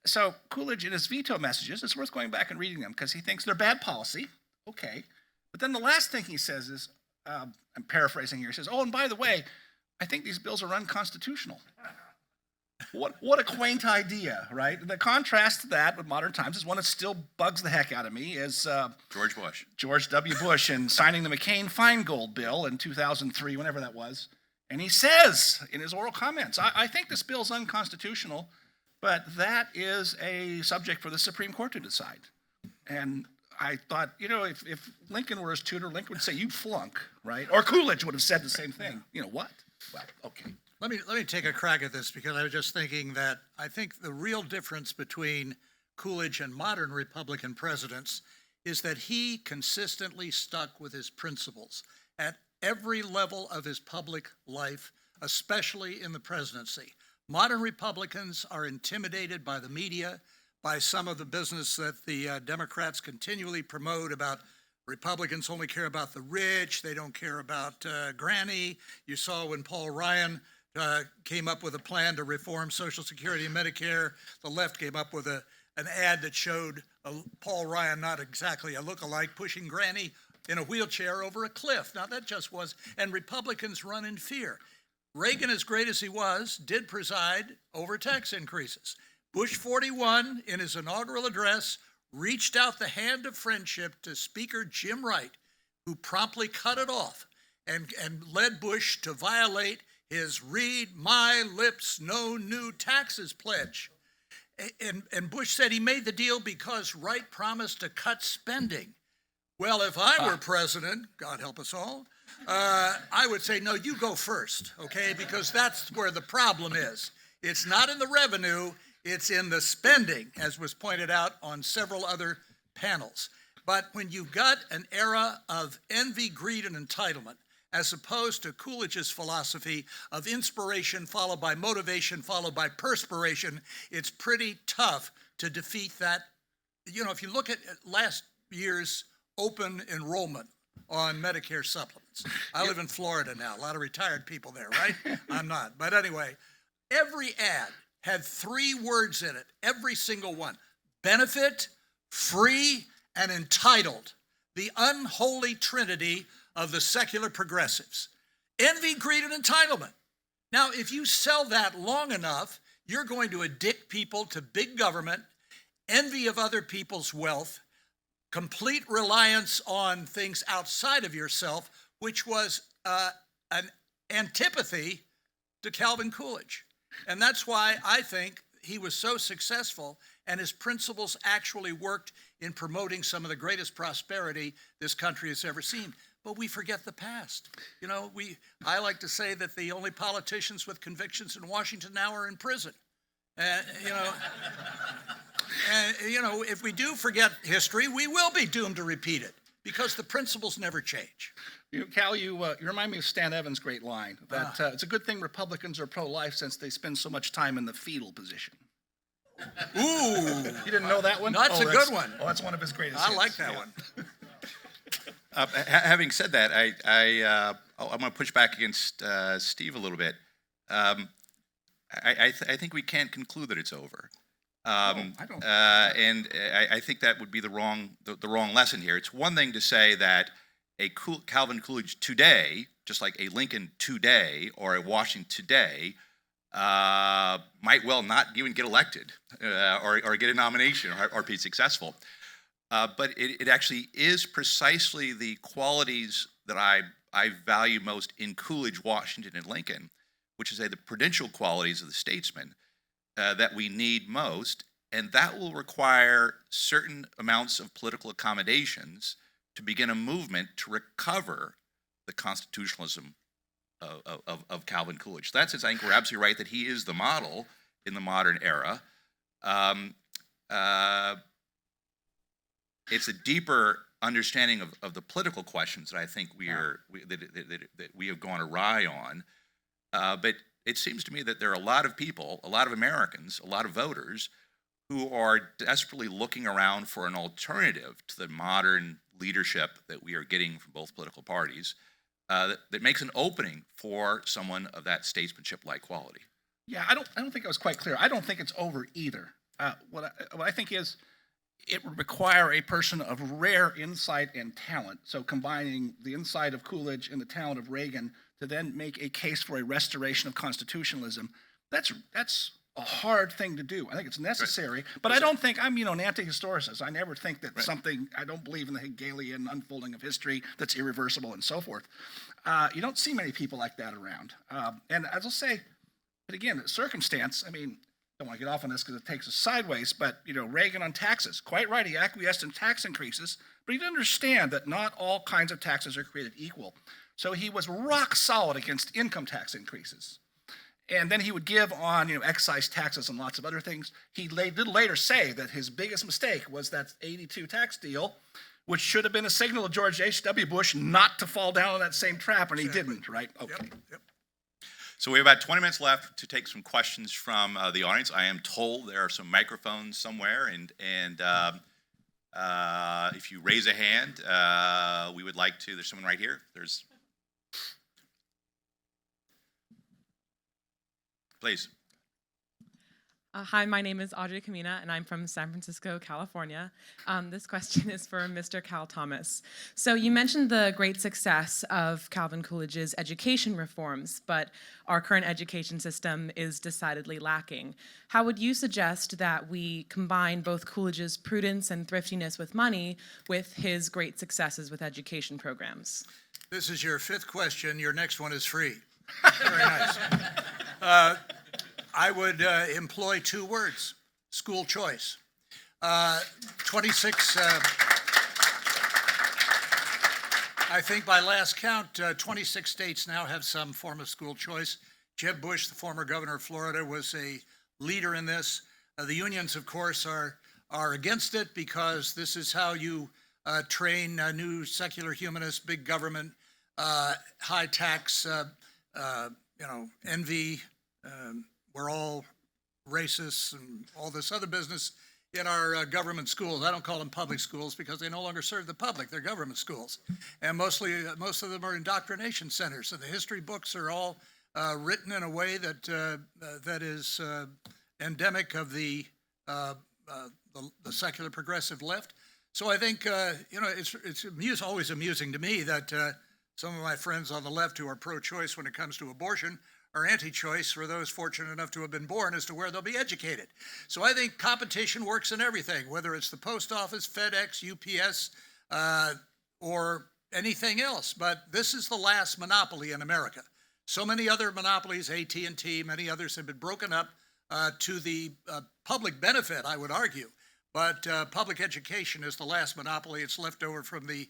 So Coolidge, in his veto messages, it's worth going back and reading them because he thinks they're bad policy. Okay. But then the last thing he says is, I'm paraphrasing here, he says, oh, and by the way, I think these bills are unconstitutional. What a quaint idea, right? The contrast to that with modern times is one that still bugs the heck out of me is George W. Bush and signing the McCain-Feingold bill in 2003, whenever that was. And he says in his oral comments, I think this bill's unconstitutional, but that is a subject for the Supreme Court to decide. And I thought, if Lincoln were his tutor, Lincoln would say, you flunk, right? Or Coolidge would have said the same thing. What? Well, okay. Let me take a crack at this because I was just thinking that I think the real difference between Coolidge and modern Republican presidents is that he consistently stuck with his principles at every level of his public life, especially in the presidency. Modern Republicans are intimidated by the media, by some of the business that the Democrats continually promote about Republicans only care about the rich, they don't care about Granny. You saw when Paul Ryan came up with a plan to reform Social Security and Medicare, the left came up with an ad that showed Paul Ryan, not exactly a lookalike, pushing Granny in a wheelchair over a cliff. Now that just was, and Republicans run in fear. Reagan, as great as he was, did preside over tax increases. Bush 41, in his inaugural address, reached out the hand of friendship to Speaker Jim Wright, who promptly cut it off and led Bush to violate his read my lips, no new taxes pledge. And Bush said he made the deal because Wright promised to cut spending. Well, if I were president, God help us all, I would say, no, you go first, okay? Because that's where the problem is. It's not in the revenue, it's in the spending, as was pointed out on several other panels. But when you've got an era of envy, greed, and entitlement, as opposed to Coolidge's philosophy of inspiration followed by motivation followed by perspiration, it's pretty tough to defeat that. If you look at last year's open enrollment on Medicare supplements. I live in Florida now, a lot of retired people there, right? I'm not. But anyway, every ad had 3 words in it, every single one: benefit, free, and entitled. The unholy trinity of the secular progressives. Envy, greed, and entitlement. Now, if you sell that long enough, you're going to addict people to big government, envy of other people's wealth, complete reliance on things outside of yourself, which was an antipathy to Calvin Coolidge. And that's why I think he was so successful and his principles actually worked in promoting some of the greatest prosperity this country has ever seen. But we forget the past. I like to say that the only politicians with convictions in Washington now are in prison. If we do forget history, we will be doomed to repeat it because the principles never change. Cal, you remind me of Stan Evans' great line that it's a good thing Republicans are pro-life since they spend so much time in the fetal position. Ooh. You didn't know that one? That's a good one. Oh, that's one of his greatest I hits. like that one. Having said that, I'm going to push back against Steve a little bit. I think we can't conclude that it's over. I don't. And I think that would be the wrong lesson here. It's one thing to say that Calvin Coolidge today, just like a Lincoln today or a Washington today, might well not even get elected or get a nomination or be successful. But it actually is precisely the qualities that I value most in Coolidge, Washington, and Lincoln, which is the prudential qualities of the statesman that we need most. And that will require certain amounts of political accommodations to begin a movement to recover the constitutionalism of Calvin Coolidge. So that's it. I think we're absolutely right that he is the model in the modern era. It's a deeper understanding of the political questions that I think we have gone awry on. But it seems to me that there are a lot of people, a lot of Americans, a lot of voters who are desperately looking around for an alternative to the modern leadership that we are getting from both political parties that makes an opening for someone of that statesmanship-like quality. Yeah, I don't think I was quite clear. I don't think it's over either. What I think is it would require a person of rare insight and talent. So combining the insight of Coolidge and the talent of Reagan to then make a case for a restoration of constitutionalism, that's a hard thing to do. I think it's necessary, but I don't think I'm, an anti-historicist. I never think that I don't believe in the Hegelian unfolding of history that's irreversible and so forth. You don't see many people like that around. And as I'll say, but again, the circumstance, don't want to get off on this because it takes us sideways, but, Reagan on taxes, quite right, he acquiesced in tax increases, but he didn't understand that not all kinds of taxes are created equal. So he was rock solid against income tax increases. And then he would give on, excise taxes and lots of other things. He did later say that his biggest mistake was that 82 tax deal, which should have been a signal to George H.W. Bush not to fall down on that same trap, and he didn't, right? Okay. Yep. So we have about 20 minutes left to take some questions from the audience. I am told there are some microphones somewhere, and if you raise a hand, we would like to. There's someone right here. Please. Hi, my name is Audrey Camina, and I'm from San Francisco, California. This question is for Mr. Cal Thomas. So you mentioned the great success of Calvin Coolidge's education reforms, but our current education system is decidedly lacking. How would you suggest that we combine both Coolidge's prudence and thriftiness with money with his great successes with education programs? This is your fifth question. Your next one is free. Very nice. I would employ two words: school choice. 26, I think by last count, 26 states now have some form of school choice. Jeb Bush, the former governor of Florida, was a leader in this. The unions, of course, are against it because this is how you train new secular humanists, big government, high tax, envy. We're all racists and all this other business in our government schools. I don't call them public schools because they no longer serve the public. They're government schools. And most of them are indoctrination centers. And the history books are all written in a way that is endemic of the secular progressive left. So I think, it's always amusing to me that some of my friends on the left who are pro-choice when it comes to abortion are anti-choice for those fortunate enough to have been born as to where they'll be educated. So I think competition works in everything, whether it's the post office, FedEx, UPS, or anything else. But this is the last monopoly in America. So many other monopolies, AT&T, many others have been broken up to the public benefit, I would argue. But public education is the last monopoly. It's left over from the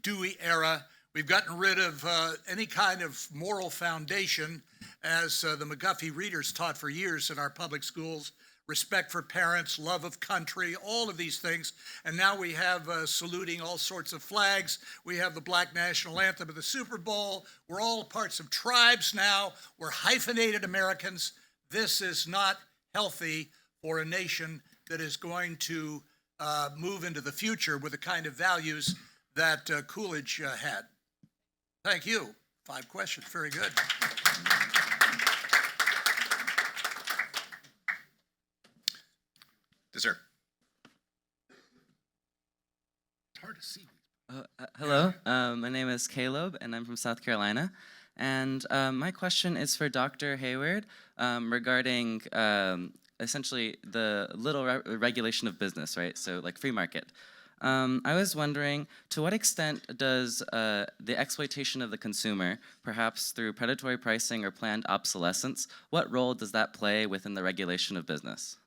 Dewey era. We've gotten rid of any kind of moral foundation, as the McGuffey readers taught for years in our public schools: respect for parents, love of country, all of these things. And now we have saluting all sorts of flags. We have the Black National Anthem of the Super Bowl. We're all parts of tribes now. We're hyphenated Americans. This is not healthy for a nation that is going to move into the future with the kind of values that Coolidge had. Thank you. 5 questions. Very good. Yes, sir. It's hard to see. Hello, my name is Caleb, and I'm from South Carolina. And my question is for Dr. Hayward regarding essentially the little regulation of business, right? So like free market. I was wondering, to what extent does the exploitation of the consumer, perhaps through predatory pricing or planned obsolescence, what role does that play within the regulation of business?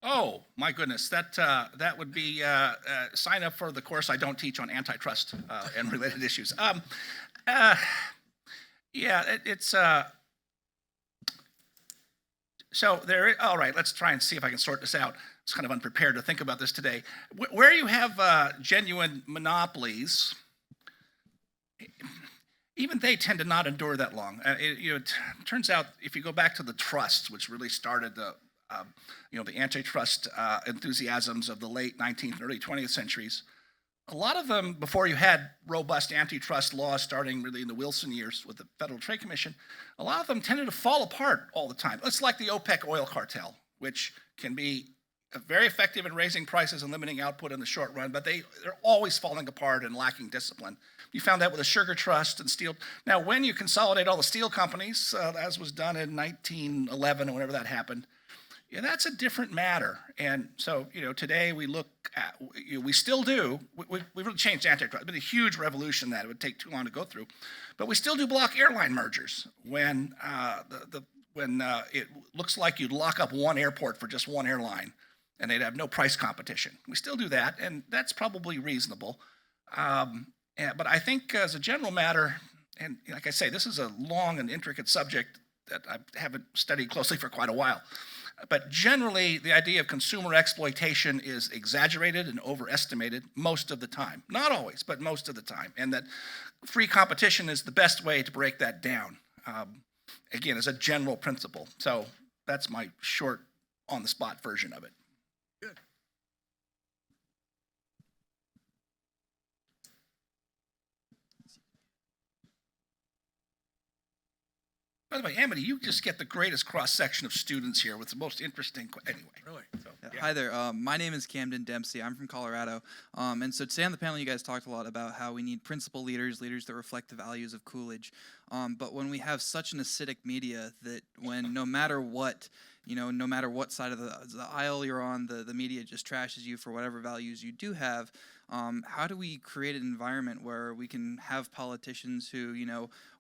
Oh, my goodness, that would be sign up for the course I don't teach on antitrust and related issues. It's so there. All right, let's try and see if I can sort this out. I was kind of unprepared to think about this today. Where you have genuine monopolies, even they tend to not endure that long. It turns out if you go back to the trusts, which really started the antitrust enthusiasms of the late 19th and early 20th centuries, a lot of them, before you had robust antitrust laws starting really in the Wilson years with the Federal Trade Commission, a lot of them tended to fall apart all the time. It's like the OPEC oil cartel, which can be very effective in raising prices and limiting output in the short run, but they're always falling apart and lacking discipline. You found that with the sugar trust and steel. Now, when you consolidate all the steel companies, as was done in 1911 or whenever that happened, that's a different matter. And so, today we look at, we still do, we've really changed antitrust. It's been a huge revolution that it would take too long to go through. But we still do block airline mergers when it looks like you'd lock up one airport for just one airline and they'd have no price competition. We still do that, and that's probably reasonable. But I think as a general matter, and like I say, this is a long and intricate subject that I haven't studied closely for quite a while. But generally, the idea of consumer exploitation is exaggerated and overestimated most of the time. Not always, but most of the time. And that free competition is the best way to break that down, again, as a general principle. So that's my short, on-the-spot version of it. Good. By the way, Amity, you just get the greatest cross-section of students here with the most interesting, anyway. Really? So, Yeah. Hi there. My name is Camden Dempsey. I'm from Colorado. And so today on the panel, you guys talked a lot about how we need principal leaders, leaders that reflect the values of Coolidge. But when we have such an acidic media that when no matter what side of the aisle you're on, the media just trashes you for whatever values you do have, how do we create an environment where we can have politicians who,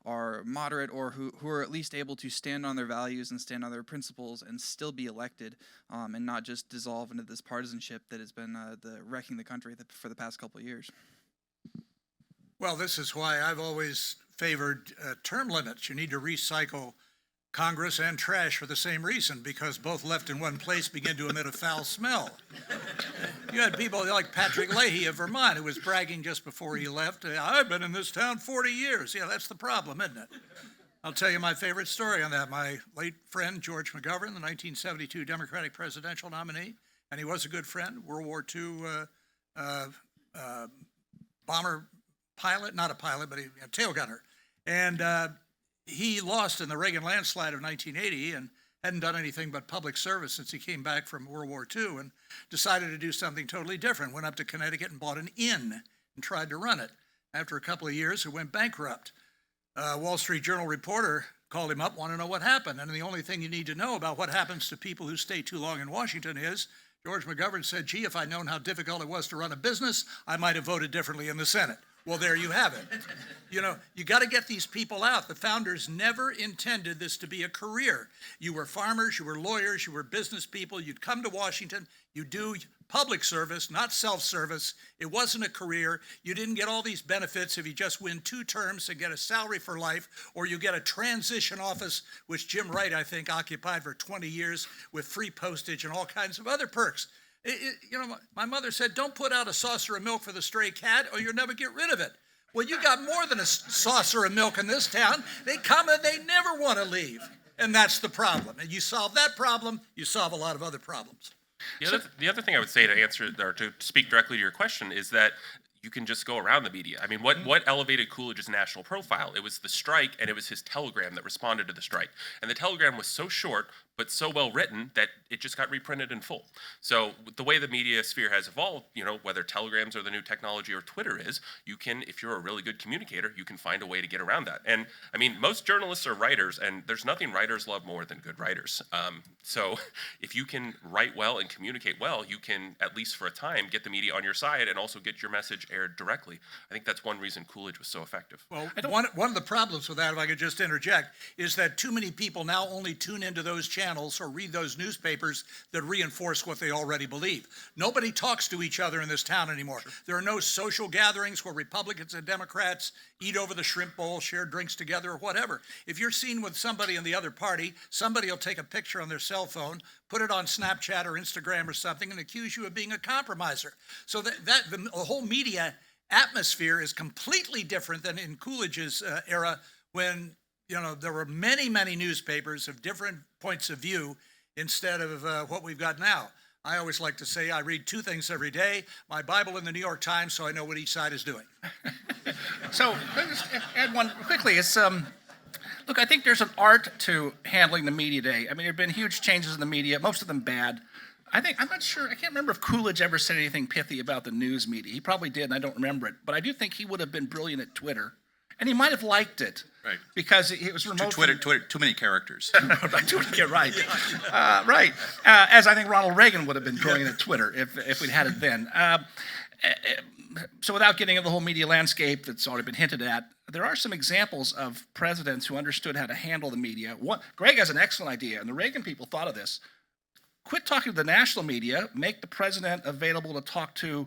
are moderate or who are at least able to stand on their values and stand on their principles and still be elected and not just dissolve into this partisanship that has been wrecking the country for the past couple of years? Well, this is why I've always favored term limits. You need to recycle Congress and trash for the same reason, because both left in one place begin to emit a foul smell. You had people like Patrick Leahy of Vermont who was bragging just before he left, I've been in this town 40 years. Yeah, that's the problem, isn't it? I'll tell you my favorite story on that. My late friend, George McGovern, the 1972 Democratic presidential nominee, and he was a good friend, World War II bomber pilot, not a pilot, but a tail gunner. And he lost in the Reagan landslide of 1980 and hadn't done anything but public service since he came back from World War II, and decided to do something totally different. Went up to Connecticut and bought an inn and tried to run it. After a couple of years, it went bankrupt. Wall Street Journal reporter called him up, wanted to know what happened. And the only thing you need to know about what happens to people who stay too long in Washington is, George McGovern said, gee, if I'd known how difficult it was to run a business, I might have voted differently in the Senate. Well, there you have it. You got to get these people out. The founders never intended this to be a career. You were farmers, you were lawyers, you were business people. You'd come to Washington, you do public service, not self-service. It wasn't a career. You didn't get all these benefits if you just win 2 terms and get a salary for life, or you get a transition office, which Jim Wright, I think, occupied for 20 years with free postage and all kinds of other perks. My mother said, don't put out a saucer of milk for the stray cat or you'll never get rid of it. Well, you got more than a saucer of milk in this town. They come and they never want to leave. And that's the problem. And you solve that problem, you solve a lot of other problems. The other thing I would say to answer or to speak directly to your question is that you can just go around the media. I mean, what elevated Coolidge's national profile? It was the strike, and it was his telegram that responded to the strike. And the telegram was so short, but so well written that it just got reprinted in full. So the way the media sphere has evolved, whether telegrams are the new technology or Twitter is, you can, if you're a really good communicator, you can find a way to get around that. And I mean, most journalists are writers, and there's nothing writers love more than good writers. So if you can write well and communicate well, you can, at least for a time, get the media on your side and also get your message aired directly. I think that's one reason Coolidge was so effective. Well, one of the problems with that, if I could just interject, is that too many people now only tune into those channels or read those newspapers that reinforce what they already believe. Nobody talks to each other in this town anymore. Sure. There are no social gatherings where Republicans and Democrats eat over the shrimp bowl, share drinks together, or whatever. If you're seen with somebody in the other party, somebody will take a picture on their cell phone, put it on Snapchat or Instagram or something, and accuse you of being a compromiser. So the whole media atmosphere is completely different than in Coolidge's era, when there were many, many newspapers of different points of view instead of what we've got now. I always like to say I read two things every day, my Bible and the New York Times, so I know what each side is doing. So let me just add one quickly. It's look, I think there's an art to handling the media today. I mean, there have been huge changes in the media, most of them bad. I'm not sure, I can't remember if Coolidge ever said anything pithy about the news media. He probably did, and I don't remember it. But I do think he would have been brilliant at Twitter. And he might have liked it. Right. Because it was remote. Twitter, too many characters. Right. Right. As I think Ronald Reagan would have been brilliant at Twitter if we'd had it then. So without getting into the whole media landscape that's already been hinted at, there are some examples of presidents who understood how to handle the media. Greg has an excellent idea, and the Reagan people thought of this. Quit talking to the national media, make the president available to talk to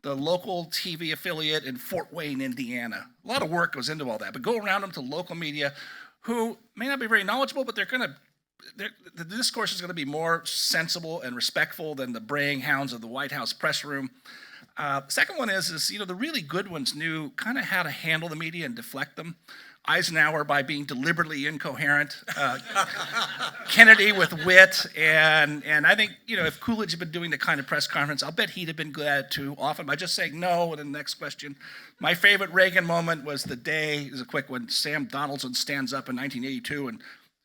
the local TV affiliate in Fort Wayne, Indiana. A lot of work goes into all that, but go around them to local media who may not be very knowledgeable, but the discourse is going to be more sensible and respectful than the braying hounds of the White House press room. Second one is the really good ones knew kind of how to handle the media and deflect them. Eisenhower by being deliberately incoherent, Kennedy with wit, and I think, if Coolidge had been doing the kind of press conference, I'll bet he'd have been good at it too, often by just saying no and then the next question. My favorite Reagan moment was the day, it was a quick one, Sam Donaldson stands up in 1982, and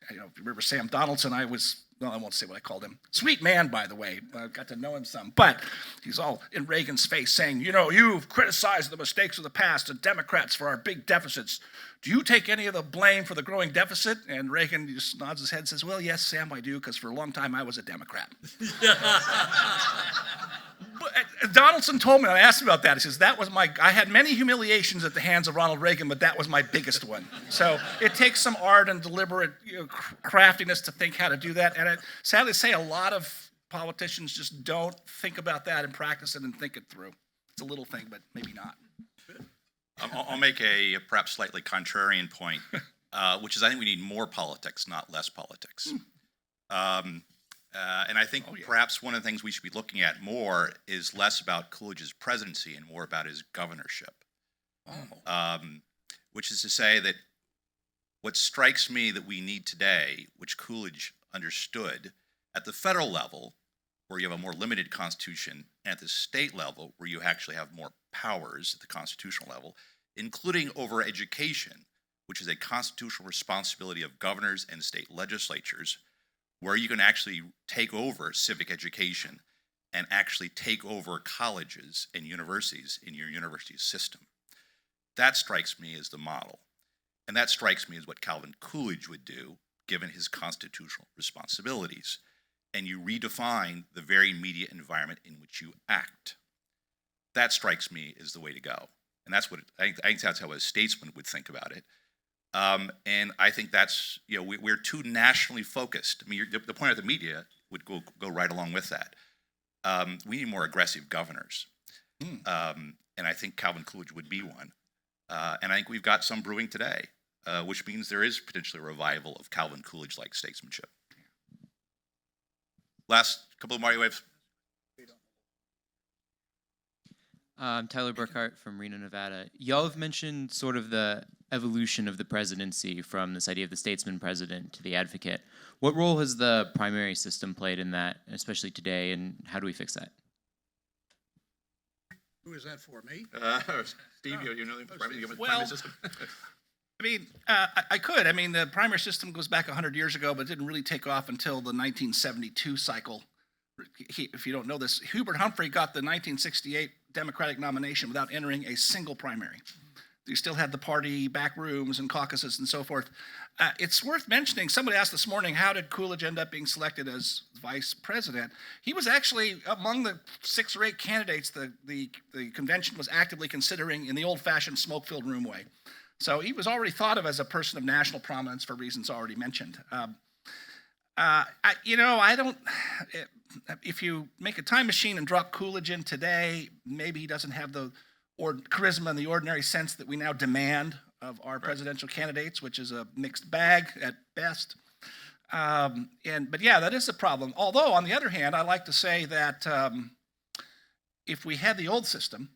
if you remember Sam Donaldson, I won't say what I called him. Sweet man, by the way. I got to know him some. But he's all in Reagan's face saying, you've criticized the mistakes of the past and Democrats for our big deficits. Do you take any of the blame for the growing deficit? And Reagan just nods his head and says, well, yes, Sam, I do, because for a long time I was a Democrat. But Donaldson told me, and I asked him about that, he says, I had many humiliations at the hands of Ronald Reagan, but that was my biggest one. So it takes some art and deliberate craftiness to think how to do that. And sadly to say, a lot of politicians just don't think about that and practice it and think it through. It's a little thing, but maybe not. I'll make a perhaps slightly contrarian point, which is I think we need more politics, not less politics. And I think perhaps one of the things we should be looking at more is less about Coolidge's presidency and more about his governorship. Which is to say that what strikes me that we need today, which Coolidge understood at the federal level, where you have a more limited constitution, and at the state level, where you actually have more powers at the constitutional level, including over education, which is a constitutional responsibility of governors and state legislatures, where you can actually take over civic education and actually take over colleges and universities in your university system. That strikes me as the model. And that strikes me as what Calvin Coolidge would do, given his constitutional responsibilities. And you redefine the very media environment in which you act. That strikes me as the way to go. And that's what I think that's how a statesman would think about it. And I think that's, we're too nationally focused. I mean, the point of the media would go right along with that. We need more aggressive governors. And I think Calvin Coolidge would be one. And I think we've got some brewing today, which means there is potentially a revival of Calvin Coolidge-like statesmanship. Last couple of Mario waves. I'm Tyler Burkhart from Reno, Nevada. Y'all have mentioned sort of the evolution of the presidency from this idea of the statesman president to the advocate. What role has the primary system played in that, especially today, and how do we fix that? Who is that for, me? Steve, you know the primary system? Well, I could. I mean, the primary system goes back 100 years ago, but didn't really take off until the 1972 cycle. If you don't know this, Hubert Humphrey got the 1968 Democratic nomination without entering a single primary. You still had the party back rooms and caucuses and so forth. It's worth mentioning, somebody asked this morning, how did Coolidge end up being selected as vice president? He was actually among the 6 or 8 candidates the convention was actively considering in the old-fashioned smoke-filled room way. So he was already thought of as a person of national prominence for reasons already mentioned. If you make a time machine and drop Coolidge in today, maybe he doesn't have the charisma in the ordinary sense that we now demand of our presidential candidates, which is a mixed bag at best. But yeah, that is a problem. Although, on the other hand, I like to say that if we had the old system,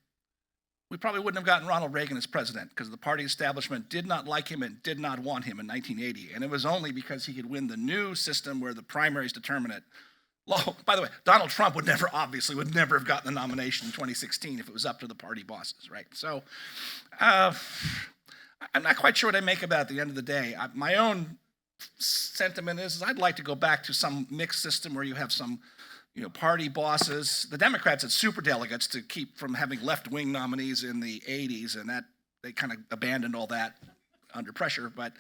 we probably wouldn't have gotten Ronald Reagan as president, because the party establishment did not like him and did not want him in 1980. And it was only because he could win the new system where the primaries determine it. By the way, Donald Trump would never have gotten the nomination in 2016 if it was up to the party bosses, right? So I'm not quite sure what I make of that at the end of the day. My own sentiment is I'd like to go back to some mixed system where you have some party bosses. The Democrats had superdelegates to keep from having left-wing nominees in the 80s, and that they kind of abandoned all that under pressure. But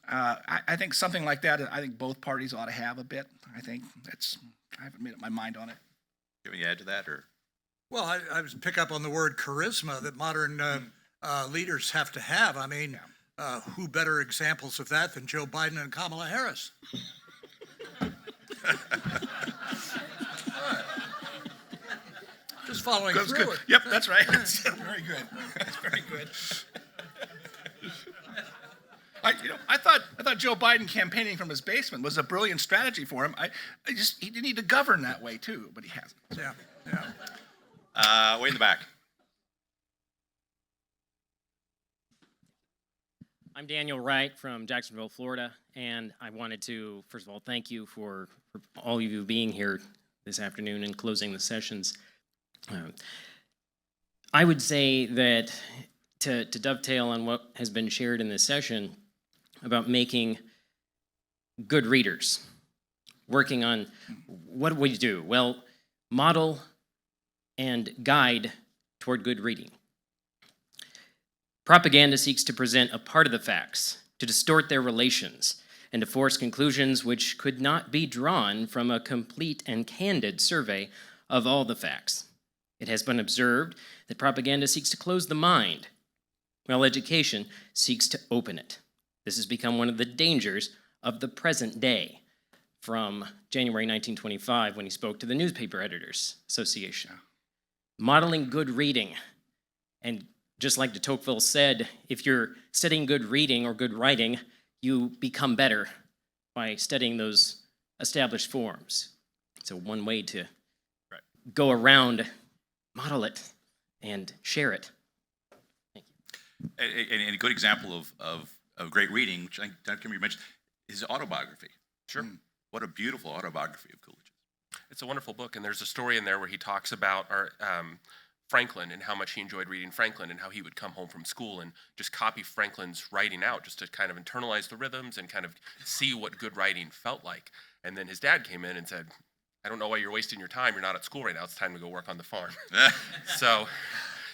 I think something like that, I think both parties ought to have a bit. I haven't made up my mind on it. Do you add to that, or? Well, I was pick up on the word charisma that modern leaders have to have. I mean, who better examples of that than Joe Biden and Kamala Harris? Just following That's through good. it. Yep, that's right. That's very good. That's very good. I thought Joe Biden campaigning from his basement was a brilliant strategy for him. He didn't need to govern that way too, but he hasn't. Yeah. Way in the back. I'm Daniel Wright from Jacksonville, Florida, and I wanted to, first of all, thank you for all of you being here this afternoon and closing the sessions. I would say that to dovetail on what has been shared in this session about making good readers, working on what do we do? Well, model and guide toward good reading. Propaganda seeks to present a part of the facts, to distort their relations, and to force conclusions which could not be drawn from a complete and candid survey of all the facts. It has been observed that propaganda seeks to close the mind, while education seeks to open it. This has become one of the dangers of the present day, from January 1925 when he spoke to the Newspaper Editors Association. Modeling good reading, and just like de Tocqueville said, if you're studying good reading or good writing, you become better by studying those established forms. So one way to go around, model it, and share it. Thank you. And a good example of great reading, which I think Dr. Kimber mentioned, is autobiography. Sure. What a beautiful autobiography of Coolidge. It's a wonderful book, and there's a story in there where he talks about Franklin and how much he enjoyed reading Franklin and how he would come home from school and just copy Franklin's writing out just to kind of internalize the rhythms and kind of see what good writing felt like. And then his dad came in and said, I don't know why you're wasting your time. You're not at school right now. It's time to go work on the farm. So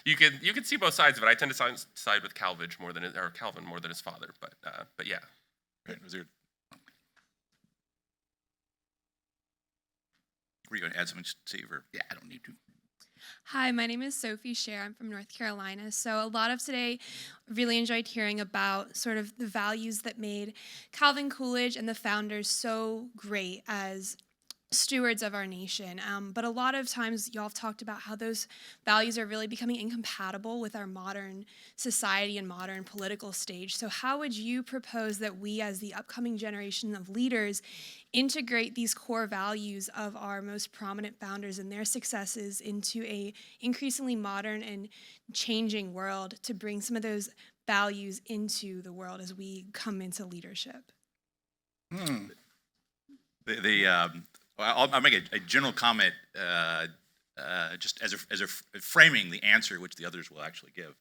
you can see both sides of it. I tend to side with Calvin more than his father, but yeah. Right. Were you going to add something, Steve? Or? Yeah, I don't need to. Hi, my name is Sophie Scher. I'm from North Carolina. So a lot of today, really enjoyed hearing about sort of the values that made Calvin Coolidge and the founders so great as stewards of our nation. But a lot of times y'all have talked about how those values are really becoming incompatible with our modern society and modern political stage. So how would you propose that we as the upcoming generation of leaders integrate these core values of our most prominent founders and their successes into a increasingly modern and changing world to bring some of those values into the world as we come into leadership? I'll make a general comment just as a framing the answer, which the others will actually give.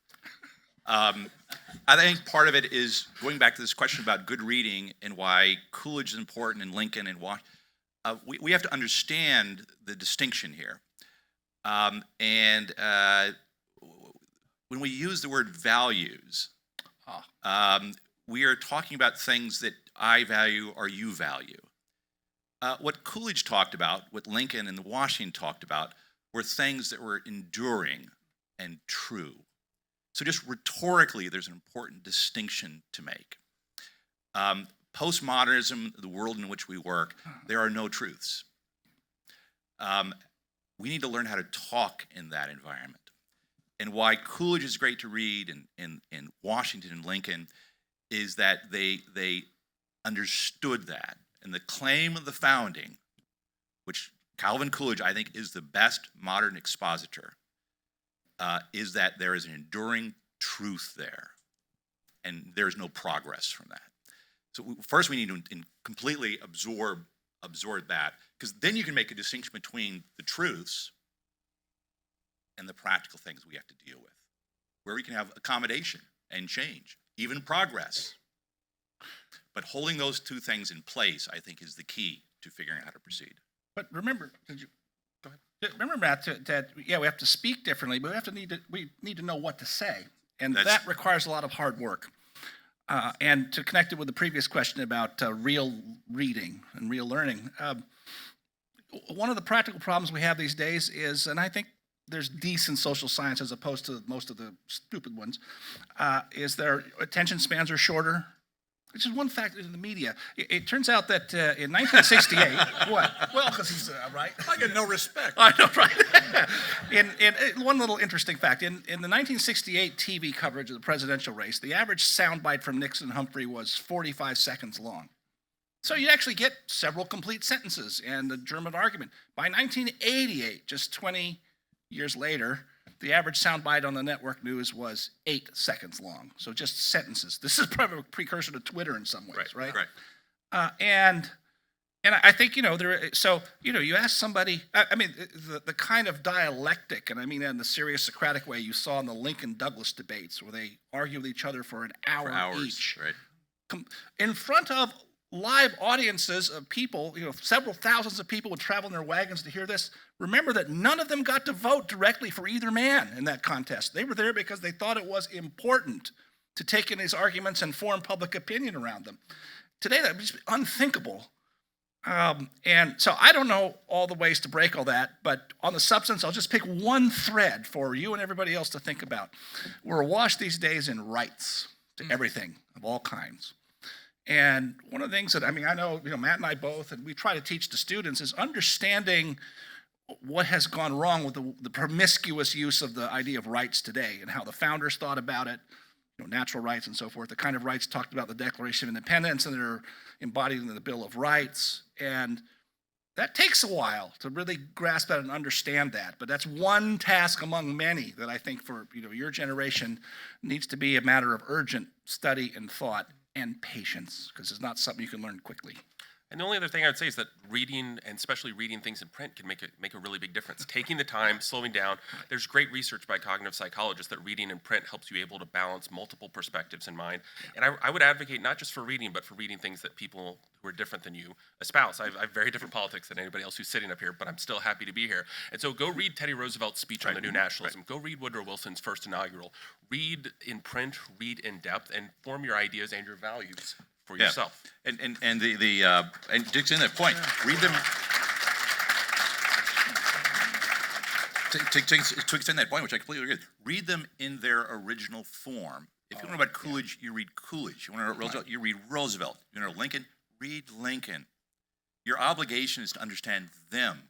I think part of it is going back to this question about good reading and why Coolidge is important and Lincoln and Washington. We have to understand the distinction here. When we use the word values, we are talking about things that I value or you value. What Coolidge talked about, what Lincoln and Washington talked about, were things that were enduring and true. So just rhetorically, there's an important distinction to make. Postmodernism, the world in which we work, there are no truths. We need to learn how to talk in that environment. And why Coolidge is great to read and Washington and Lincoln is that they understood that. And the claim of the founding, which Calvin Coolidge, I think, is the best modern expositor, is that there is an enduring truth there. And there's no progress from that. So first we need to completely absorb that, because then you can make a distinction between the truths and the practical things we have to deal with, where we can have accommodation and change, even progress. But holding those two things in place, I think, is the key to figuring out how to proceed. But remember, Go ahead. remember, Matt, that we have to speak differently, but we need to know what to say, and That's- that requires a lot of hard work. And to connect it with the previous question about real reading and real learning, one of the practical problems we have these days is, and I think there's decent social science as opposed to most of the stupid ones, is their attention spans are shorter. Which is one factor in the media. It turns out that in 1968, what? Well, because he's right. I get no respect. I know, right? in one little interesting fact, in the 1968 TV coverage of the presidential race, the average soundbite from Nixon and Humphrey was 45 seconds long. So you actually get several complete sentences and the German argument. By 1988, just 20 years later, the average soundbite on the network news was 8 seconds long. So just sentences. This is probably a precursor to Twitter in some ways, right? Right. And I think, you ask somebody, I mean, the kind of dialectic, and I mean in the serious Socratic way you saw in the Lincoln-Douglas debates where they argue with each other for an hour For hours, each. right? In front of live audiences of people, several thousands of people would travel in their wagons to hear this. Remember that none of them got to vote directly for either man in that contest. They were there because they thought it was important to take in these arguments and form public opinion around them. Today, that would just be unthinkable. And so I don't know all the ways to break all that, but on the substance, I'll just pick one thread for you and everybody else to think about. We're awash these days in rights to everything of all kinds. And one of the things that, I know, Matt and I both, and we try to teach the students, is understanding what has gone wrong with the promiscuous use of the idea of rights today and how the founders thought about it, natural rights and so forth, the kind of rights talked about in the Declaration of Independence and that are embodied in the Bill of Rights. And that takes a while to really grasp that and understand that. But that's one task among many that I think for your generation needs to be a matter of urgent study and thought and patience, because it's not something you can learn quickly. And the only other thing I would say is that reading, and especially reading things in print, can make a really big difference. Taking the time, slowing down. There's great research by cognitive psychologists that reading in print helps you able to balance multiple perspectives in mind. And I would advocate not just for reading, but for reading things that people who are different than you espouse. I have very different politics than anybody else who's sitting up here, but I'm still happy to be here. And so go read Teddy Roosevelt's speech on the New Nationalism. Go read Woodrow Wilson's first inaugural. Read in print, read in depth, and form your ideas and your values for yourself. And to extend that point, read them. To extend that point, which I completely agree with, read them in their original form. If you want to know about Coolidge, you read Coolidge. You want to know about Roosevelt, you read Roosevelt. You want to know Lincoln, read Lincoln. Your obligation is to understand them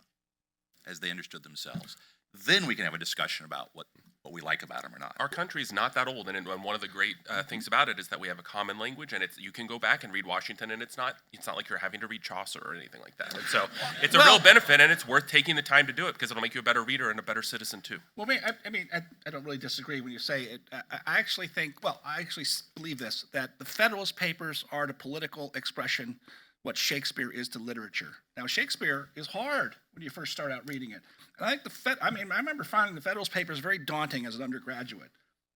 as they understood themselves. Then we can have a discussion about what we like about them or not. Our country is not that old, and one of the great things about it is that we have a common language, and you can go back and read Washington, and it's not like you're having to read Chaucer or anything like that. And so it's a real benefit, and it's worth taking the time to do it because it'll make you a better reader and a better citizen too. Well, I don't really disagree when you say it. I actually believe this, that the Federalist Papers are to political expression what Shakespeare is to literature. Now, Shakespeare is hard when you first start out reading it. And I think I remember finding the Federalist Papers very daunting as an undergraduate.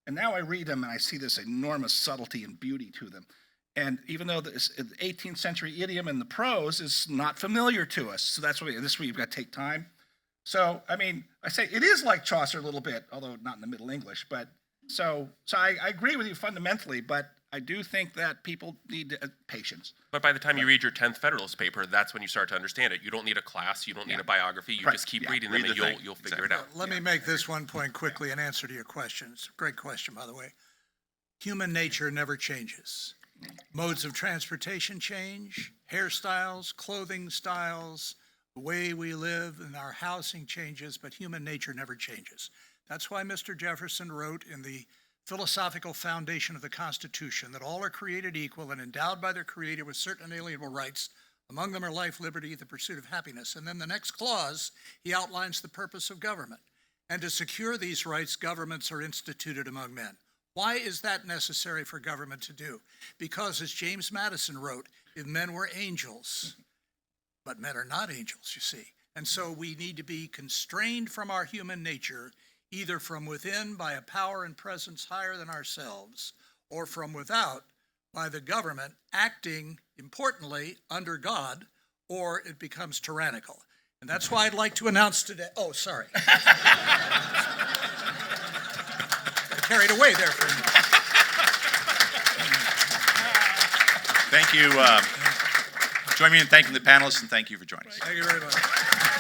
And now I read them and I see this enormous subtlety and beauty to them. And even though the 18th century idiom in the prose is not familiar to us, so that's why this week you've got to take time. So, I mean, I say it is like Chaucer a little bit, although not in the Middle English. But so I agree with you fundamentally, but I do think that people need patience. But by the time you read your 10th Federalist paper, that's when you start to understand it. You don't need a class, you don't need a biography, you just keep reading them Read and the thing. you'll figure it out. Let me make this one point quickly in answer to your question. It's a great question, by the way. Human nature never changes. Modes of transportation change, hairstyles, clothing styles, the way we live and our housing changes, but human nature never changes. That's why Mr. Jefferson wrote in the philosophical foundation of the Constitution that all are created equal and endowed by their Creator with certain inalienable rights. Among them are life, liberty, the pursuit of happiness. And then the next clause, he outlines the purpose of government. And to secure these rights, governments are instituted among men. Why is that necessary for government to do? Because, as James Madison wrote, if men were angels, but men are not angels, you see. And so we need to be constrained from our human nature, either from within by a power and presence higher than ourselves, or from without by the government acting, importantly, under God, or it becomes tyrannical. And that's why I'd like to announce today, oh, sorry. Carried away there for a minute. Thank you. Join me in thanking the panelists, and thank you for joining us. Thank you very much.